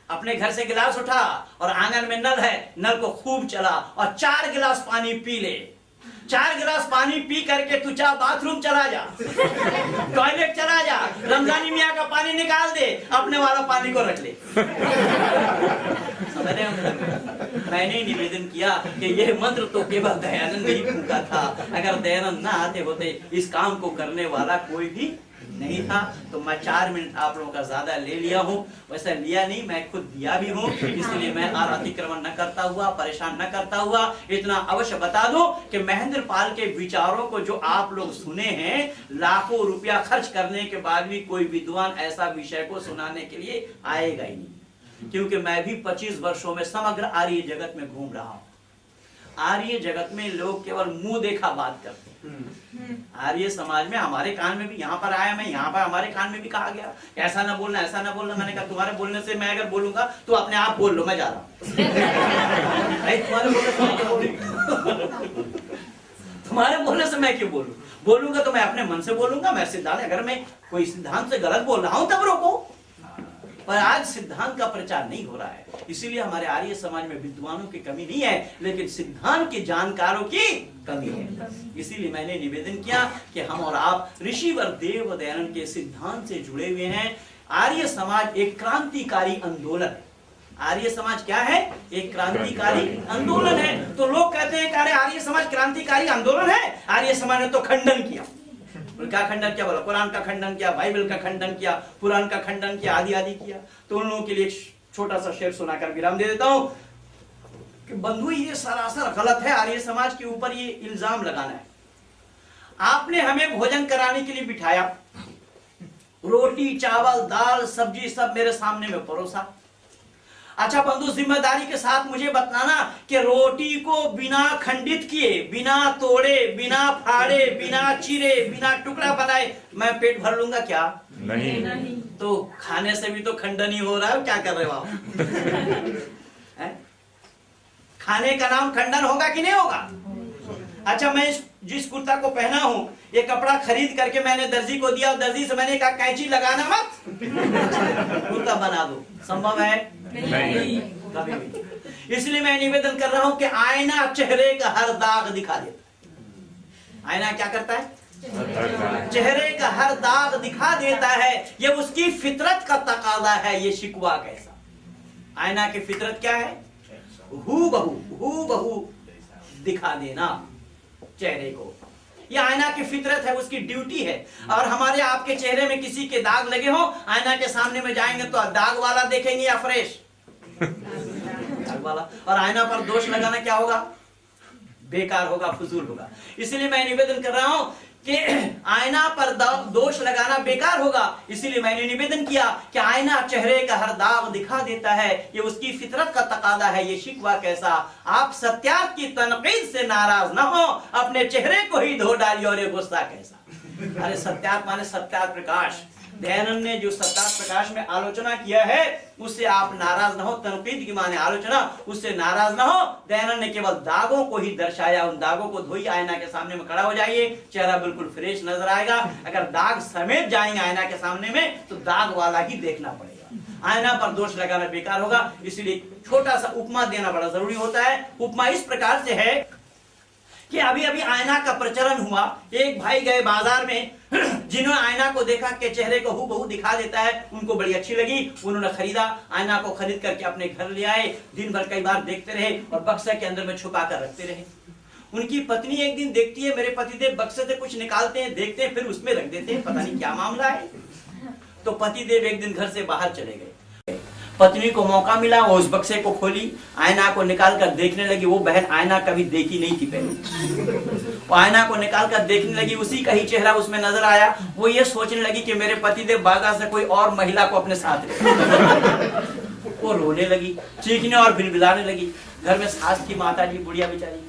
अपने घर से गिलास उठा और आंगन में नल है, नल को खूब चला और 4 गिलास पानी पी ले। 4 गिलास पानी पी करके तू जा बाथरूम चला जा, टॉयलेट चला जा, रमजानी मियाँ का पानी निकाल दे, अपने वाला पानी को रख ले। मैंने निवेदन किया कि यह मंत्र तो केवल दयानंद ही फूंका था। अगर दयानंद ना आते होते इस काम को करने वाला कोई भी नहीं था। तो मैं 4 मिनट आप लोगों का ज्यादा ले लिया हूँ, वैसे लिया नहीं, मैं खुद दिया भी हूँ, इसलिए मैं और अतिक्रमण न करता हुआ, परेशान न करता हुआ इतना अवश्य बता दूं कि महेंद्र पाल के विचारों को जो आप लोग सुने हैं, लाखों रुपया खर्च करने के बाद भी कोई विद्वान ऐसा विषय को सुनाने के लिए आएगा ही नहीं। क्योंकि मैं भी 25 वर्षों में समग्र आर्य जगत में घूम रहा हूँ। आर्य जगत में लोग केवल मुंह देखा बात करते हैं। आर्य समाज में हमारे कान में भी, यहाँ पर आया मैं, यहाँ पर हमारे कान में भी कहा गया ऐसा ना बोलना, ऐसा ना बोलना। मैंने कहा तुम्हारे बोलने से मैं अगर बोलूंगा तो अपने आप बोल लो, मैं जा रहा हूँ। तुम्हारे बोलने से मैं क्यों बोलूं? बोलूंगा तो मैं अपने मन से बोलूंगा। मैं सिद्धांत, अगर मैं कोई सिद्धांत से गलत बोल रहा हूं तब रोको, पर आज सिद्धांत का प्रचार नहीं हो रहा है। इसीलिए हमारे आर्य समाज में विद्वानों की कमी नहीं है, लेकिन सिद्धांत के जानकारों की कमी है। इसीलिए मैंने निवेदन किया कि हम और आप ऋषिवर देव दयानंद के सिद्धांत से जुड़े हुए हैं। आर्य समाज एक क्रांतिकारी आंदोलन है। आर्य समाज क्या है? एक क्रांतिकारी आंदोलन है। तो लोग कहते हैं कि अरे आर्य समाज क्रांतिकारी आंदोलन है, आर्य समाज ने तो खंडन किया। उनका खंडन किया, बोला कुरान का खंडन किया, बाइबल का खंडन किया, पुराण का खंडन किया, आदि आदि किया। तो उन लोगों के लिए एक छोटा सा शेर सुनाकर विराम दे देता हूं कि बंधु ये सरासर गलत है, आर्य समाज के ऊपर ये इल्जाम लगाना है। आपने हमें भोजन कराने के लिए बिठाया, रोटी चावल दाल सब्जी सब मेरे सामने में परोसा। अच्छा बंधु, जिम्मेदारी के साथ मुझे बताना कि रोटी को बिना खंडित किए, बिना तोड़े, बिना फाड़े, बिना चीरे, बिना टुकड़ा बनाए मैं पेट भर लूंगा क्या? नहीं। तो खाने से भी तो खंडन ही हो रहा है, क्या कर रहे हो आप? खाने का नाम खंडन होगा कि नहीं होगा? अच्छा, मैं जिस कुर्ता को पहना हूं, ये कपड़ा खरीद करके मैंने दर्जी को दिया, दर्जी से मैंने कहा कैंची लगाना मत, कुर्ता बना दो, संभव है? नहीं, कभी भी। इसलिए मैं निवेदन कर रहा हूं कि आईना चेहरे का हर दाग दिखा देता है। आईना क्या करता है? चेहरे का हर दाग दिखा देता है। ये उसकी फितरत का तकाजा है। ये शिकवा कैसा? आईना की फितरत क्या है? हू बहू दिखा देना चेहरे को। ये आईना की फितरत है, उसकी ड्यूटी है। और हमारे आपके चेहरे में किसी के दाग लगे हो, आईना के सामने में जाएंगे तो दाग वाला देखेंगे या फ्रेश? दाग वाला। और आईना पर दोष लगाना क्या होगा? बेकार होगा, फजूल होगा। इसलिए मैं निवेदन कर रहा हूं कि आईना पर दोष लगाना बेकार होगा। इसीलिए मैंने निवेदन किया कि आईना चेहरे का हर दाग दिखा देता है। ये उसकी फितरत का तकादा है। ये शिकवा कैसा? आप सत्यार्थ की तनकीद से नाराज ना हो, अपने चेहरे को ही धो डालिए। और ये गुस्सा कैसा? अरे सत्यार्थ माने सत्यार्थ प्रकाश। दयानंद ने जो सत्यार्थ प्रकाश में आलोचना किया है उससे आप नाराज ना हो। तनकीद की माने आलोचना, उससे नाराज ना हो। दयानंद ने केवल दागों को ही दर्शाया। उन दागों को धोई, आईना के सामने में खड़ा हो जाइए, चेहरा बिल्कुल फ्रेश नजर आएगा। अगर दाग समेत जाएंगे आईना के सामने में तो दाग वाला ही देखना पड़ेगा। आईना पर दोष लगाना बेकार होगा। इसलिए छोटा सा उपमा देना बड़ा जरूरी होता है। उपमा इस प्रकार से है कि अभी अभी आईना का प्रचलन हुआ। एक भाई गए बाजार में, जिन्होंने आईना को देखा कि चेहरे को हूबहू दिखा देता है, उनको बड़ी अच्छी लगी। उन्होंने खरीदा, आईना को खरीद करके अपने घर ले आए। दिन भर कई बार देखते रहे और बक्से के अंदर में छुपा कर रखते रहे। उनकी पत्नी एक दिन देखती है मेरे पतिदेव बक्से से कुछ निकालते हैं, देखते हैं, फिर उसमें रख देते हैं, पता नहीं क्या मामला है। तो पतिदेव एक दिन घर से बाहर चले गए। पत्नी को मौका मिला, वो उस बक्से को खोली, आईना को निकाल कर देखने लगी। वो बहन आईना कभी देखी नहीं थी पहले। वो आईना को निकाल कर देखने लगी, उसी का ही चेहरा उसमें नजर आया। वो ये सोचने लगी कि मेरे पतिदेव बाजार से कोई और महिला को अपने साथ ले। वो रोने लगी, चीखने और भिलभिलाने लगी। घर में सास की माता जी, बुढ़िया बेचारी,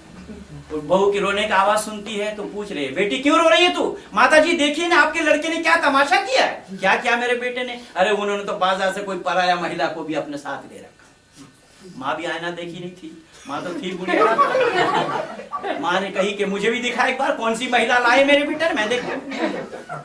बहू की रोने का आवाज सुनती है तो पूछ रही है, बेटी क्यों रो रही है तू? माता जी देखिए ना आपके लड़के ने क्या तमाशा किया है। क्या किया मेरे बेटे ने? अरे उन्होंने तो बाजार से कोई पराया महिला को भी अपने साथ ले रखा। माँ भी आईना देखी नहीं थी, माँ तो थी बुढ़िया। माँ ने कही कि मुझे भी दिखा एक बार, कौन सी महिला लाए मेरे बेटे, मैं देखूं।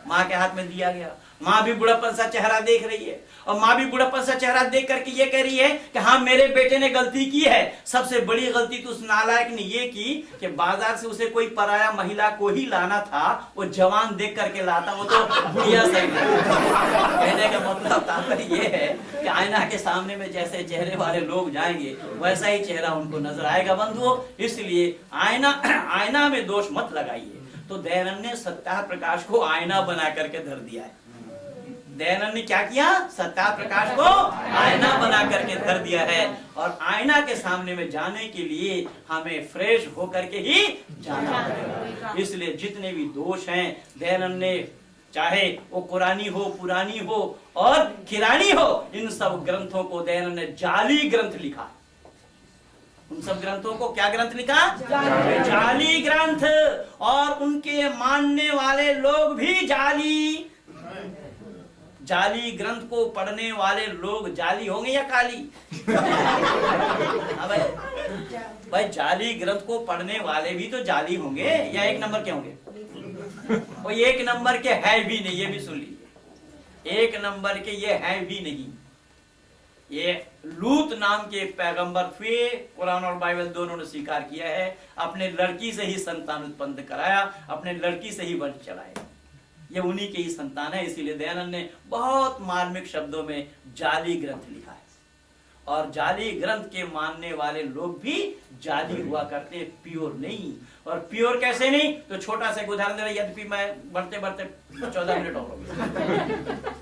माँ के हाथ में दिया गया। माँ भी बुढ़ापन सा चेहरा देख रही है और माँ भी बुढ़ापन सा चेहरा देख करके ये कह रही है कि हाँ मेरे बेटे ने गलती की है। सबसे बड़ी गलती तो उस नालायक ने ये की कि बाजार से उसे कोई पराया महिला को ही लाना था। वो जवान देख करके लाता, वो तो बुढ़िया सही। कहने का मतलब तात्पर्य ये है कि आईना के सामने में जैसे चेहरे वाले लोग जाएंगे वैसा ही चेहरा उनको नजर आएगा बंधुओं। इसलिए आईना में दोष मत लगाइए। तो दयानंद ने सत्यार्थ प्रकाश को आईना बना करके धर दिया है। दयानंद ने क्या किया? सत्यार्थ प्रकाश को आईना बना करके धर दिया है। और आईना के सामने में जाने के लिए हमें फ्रेश होकर के ही जाना पड़ेगा। इसलिए जितने भी दोष हैं दयानंद ने, चाहे वो कुरानी हो, पुरानी हो और किरानी हो, इन सब ग्रंथों को दयानंद ने जाली ग्रंथ लिखा। उन सब ग्रंथों को क्या ग्रंथ लिखा? जाली ग्रंथ। और उनके मानने वाले लोग भी जाली ग्रंथ को पढ़ने वाले लोग जाली होंगे या काली? हाँ भाई जाली ग्रंथ को पढ़ने वाले भी तो जाली होंगे या एक नंबर के होंगे? वो एक नंबर के है भी नहीं, ये भी सुन लीजिए, एक नंबर के ये है भी नहीं। ये लूत नाम के पैगंबर थे, कुरान और बाइबल दोनों ने स्वीकार किया है। अपने लड़की से ही संतान उत्पन्न कराया, अपने लड़की से ही वंश चलाया। ये उन्हीं के ही संतान है। इसीलिए दयानंद ने बहुत मार्मिक शब्दों में जाली ग्रंथ लिखा है। और जाली ग्रंथ के मानने वाले लोग भी जाली हुआ करते, प्योर नहीं। और प्योर कैसे नहीं, तो छोटा सा एक उदाहरण दे रहा, यद्यपि मैं बढ़ते बढ़ते 14 मिनट और हो गया,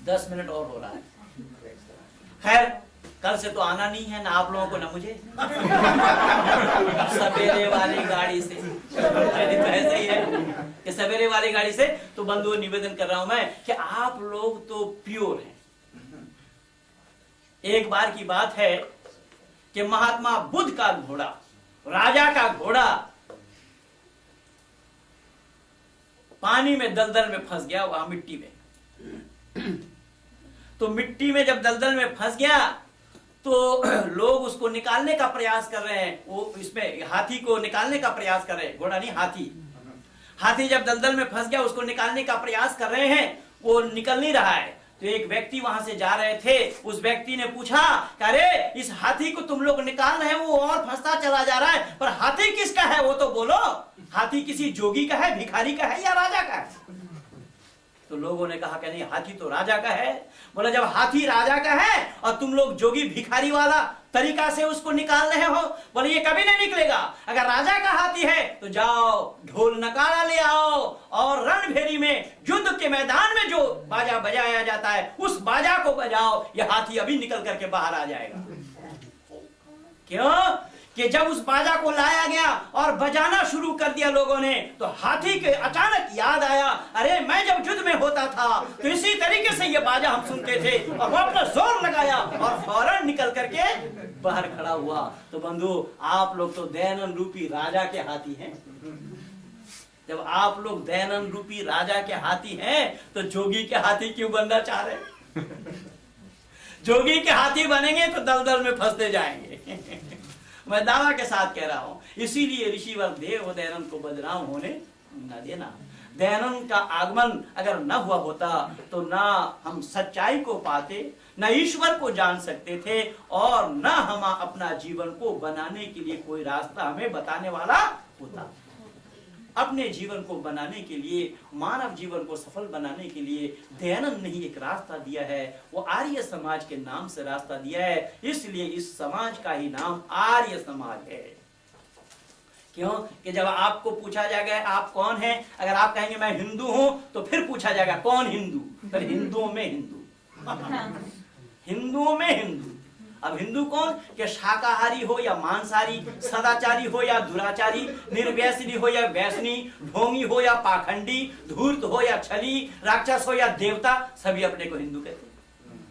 10 मिनट और हो रहा है। खैर, कल से तो आना नहीं है ना आप लोगों को ना मुझे, सवेरे वाली गाड़ी से। तो ऐसा ही है कि सवेरे वाली गाड़ी से। तो बंधुओं, निवेदन कर रहा हूं मैं कि आप लोग तो प्योर हैं। एक बार की बात है कि महात्मा बुद्ध का घोड़ा, राजा का घोड़ा पानी में, दलदल में फंस गया, वहां मिट्टी में। तो मिट्टी में जब दलदल में फंस गया तो लोग उसको निकालने का प्रयास कर रहे हैं। वो इसमें हाथी को निकालने का प्रयास कर रहे हैं, घोड़ा नहीं, हाथी। हाथी जब दलदल में फंस गया, उसको निकालने का प्रयास कर रहे हैं, वो निकल नहीं रहा है। तो एक व्यक्ति वहां से जा रहे थे, उस व्यक्ति ने पूछा, अरे इस हाथी को तुम लोग निकाल रहे हैं, वो और फंसता चला जा रहा है, पर हाथी किसका है वो तो बोलो। हाथी किसी जोगी का है, भिखारी का है या राजा का है? तो लोगों ने कहा कि नहीं, हाथी तो राजा का है। बोला, जब हाथी राजा का है और तुम लोग जोगी भिखारी वाला तरीका से उसको निकाल रहे हो, बोले ये कभी नहीं निकलेगा। अगर राजा का हाथी है तो जाओ ढोल नगाड़ा ले आओ और रणभेरी में, युद्ध के मैदान में जो बाजा बजाया जाता है उस बाजा को बजाओ, यह हाथी अभी निकल करके बाहर आ जाएगा। क्यों? कि जब उस बाजा को लाया गया और बजाना शुरू कर दिया लोगों ने, तो हाथी के अचानक याद आया, अरे मैं जब युद्ध में होता था तो इसी तरीके से ये बाजा हम सुनते थे, और वो अपना जोर लगाया और फौरन निकल करके बाहर खड़ा हुआ। तो बंधु, आप लोग तो दयानंद रूपी राजा के हाथी हैं। जब आप लोग दयानंद रूपी राजा के हाथी हैं तो जोगी के हाथी क्यों बनना चाह रहे? जोगी के हाथी बनेंगे तो दलदल में फंसते जाएंगे। मैं दावा के साथ कह रहा हूं, इसीलिए ऋषिवर देव दयानंद को बदनाम होने न देना। दयानंद का आगमन अगर न हुआ होता तो ना हम सच्चाई को पाते, न ईश्वर को जान सकते थे, और न हम अपना जीवन को बनाने के लिए कोई रास्ता हमें बताने वाला होता। अपने जीवन को बनाने के लिए, मानव जीवन को सफल बनाने के लिए दयानंद ने ही एक रास्ता दिया है, वो आर्य समाज के नाम से रास्ता दिया है। इसलिए इस समाज का ही नाम आर्य समाज है। क्यों? कि जब आपको पूछा जाएगा आप कौन हैं, अगर आप कहेंगे मैं हिंदू हूं, तो फिर पूछा जाएगा कौन हिंदू? फिर हिंदुओं में हिंदू, हिंदुओं में हिंदू। अब हिंदू कौन? कि शाकाहारी हो या मांसाहारी, सदाचारी हो या दुराचारी, निर्व्यसनी हो या व्यसनी, ढोंगी हो या पाखंडी, धूर्त हो या छली, राक्षस हो या देवता, सभी अपने को हिंदू कहते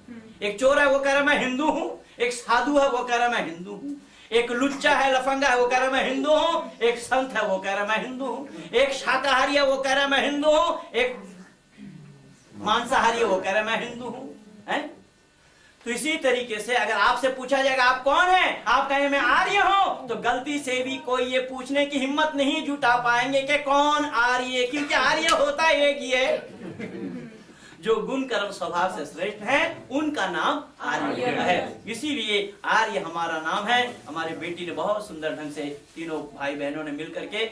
हैं। एक चोर है वो कह रहा मैं हिंदू हूं, एक साधु है वो कह रहा मैं हिंदू हूं, एक लुच्चा है, लफंगा है, वो कह रहा मैं हिंदू हूं, एक संत है वो कह रहा मैं हिंदू हूं, एक शाकाहारी है वो कह रहा मैं हिंदू हूं, एक मांसाहारी है वो कह रहा मैं हिंदू हूं। है? तो इसी तरीके से अगर आपसे पूछा जाएगा आप कौन हैं, आप कहेंगे मैं आर्य हूं, तो गलती से भी कोई ये पूछने की हिम्मत नहीं जुटा पाएंगे कि कौन आर्य, क्योंकि आर्य होता एक ही है, जो गुण कर्म स्वभाव से श्रेष्ठ है उनका नाम आर्य है। इसीलिए आर्य हमारा नाम है। हमारी बेटी ने बहुत सुंदर ढंग से, तीनों भाई बहनों ने मिलकर के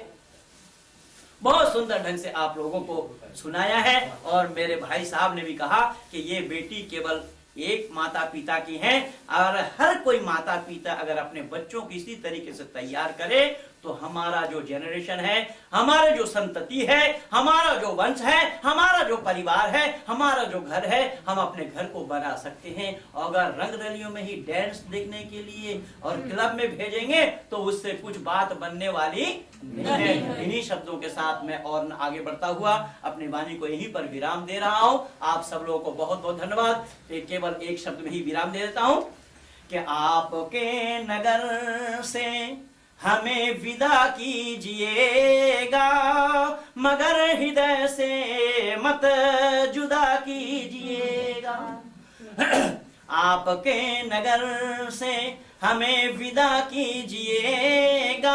बहुत सुंदर ढंग से आप लोगों को सुनाया है। और मेरे भाई साहब ने भी कहा कि ये बेटी केवल एक माता पिता की हैं, और हर कोई माता पिता अगर अपने बच्चों को इसी तरीके से तैयार करे तो हमारा जो जनरेशन है, हमारा जो संतति है, हमारा जो वंश है, हमारा जो परिवार है, हमारा जो घर है, हम अपने घर को बना सकते हैं। अगर रंग रलियों में ही डांस देखने के लिए और क्लब में भेजेंगे तो उससे कुछ बात बनने वाली नहीं है। इन्हीं शब्दों के साथ मैं और आगे बढ़ता हुआ अपनी वाणी को यहीं पर विराम दे रहा हूं। आप सब लोगों को बहुत बहुत धन्यवाद। केवल एक शब्द में ही विराम दे देता हूं कि आपके नगर से हमें विदा कीजिएगा, मगर हृदय से मत जुदा कीजिएगा। आपके नगर से हमें विदा कीजिएगा,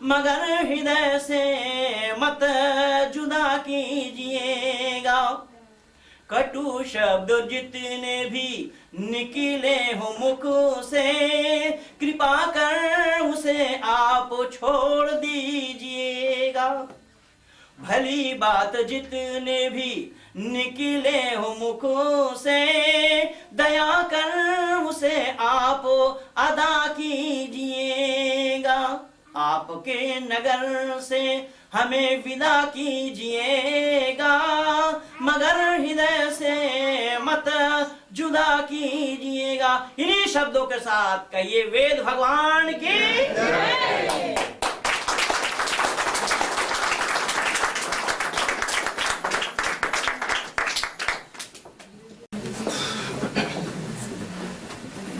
मगर हृदय से मत जुदा कीजिएगा। कटु शब्द जितने भी निकले हो मुख से, कृपा कर उसे आप छोड़ दीजिएगा। भली बात जितने भी निकले हो मुख से, दया कर उसे आप अदा कीजिएगा। आपके नगर से हमें विदा कीजिएगा, मगर हृदय से मत जुदा कीजिएगा। इन्हीं शब्दों के साथ कहिए, वेद भगवान की।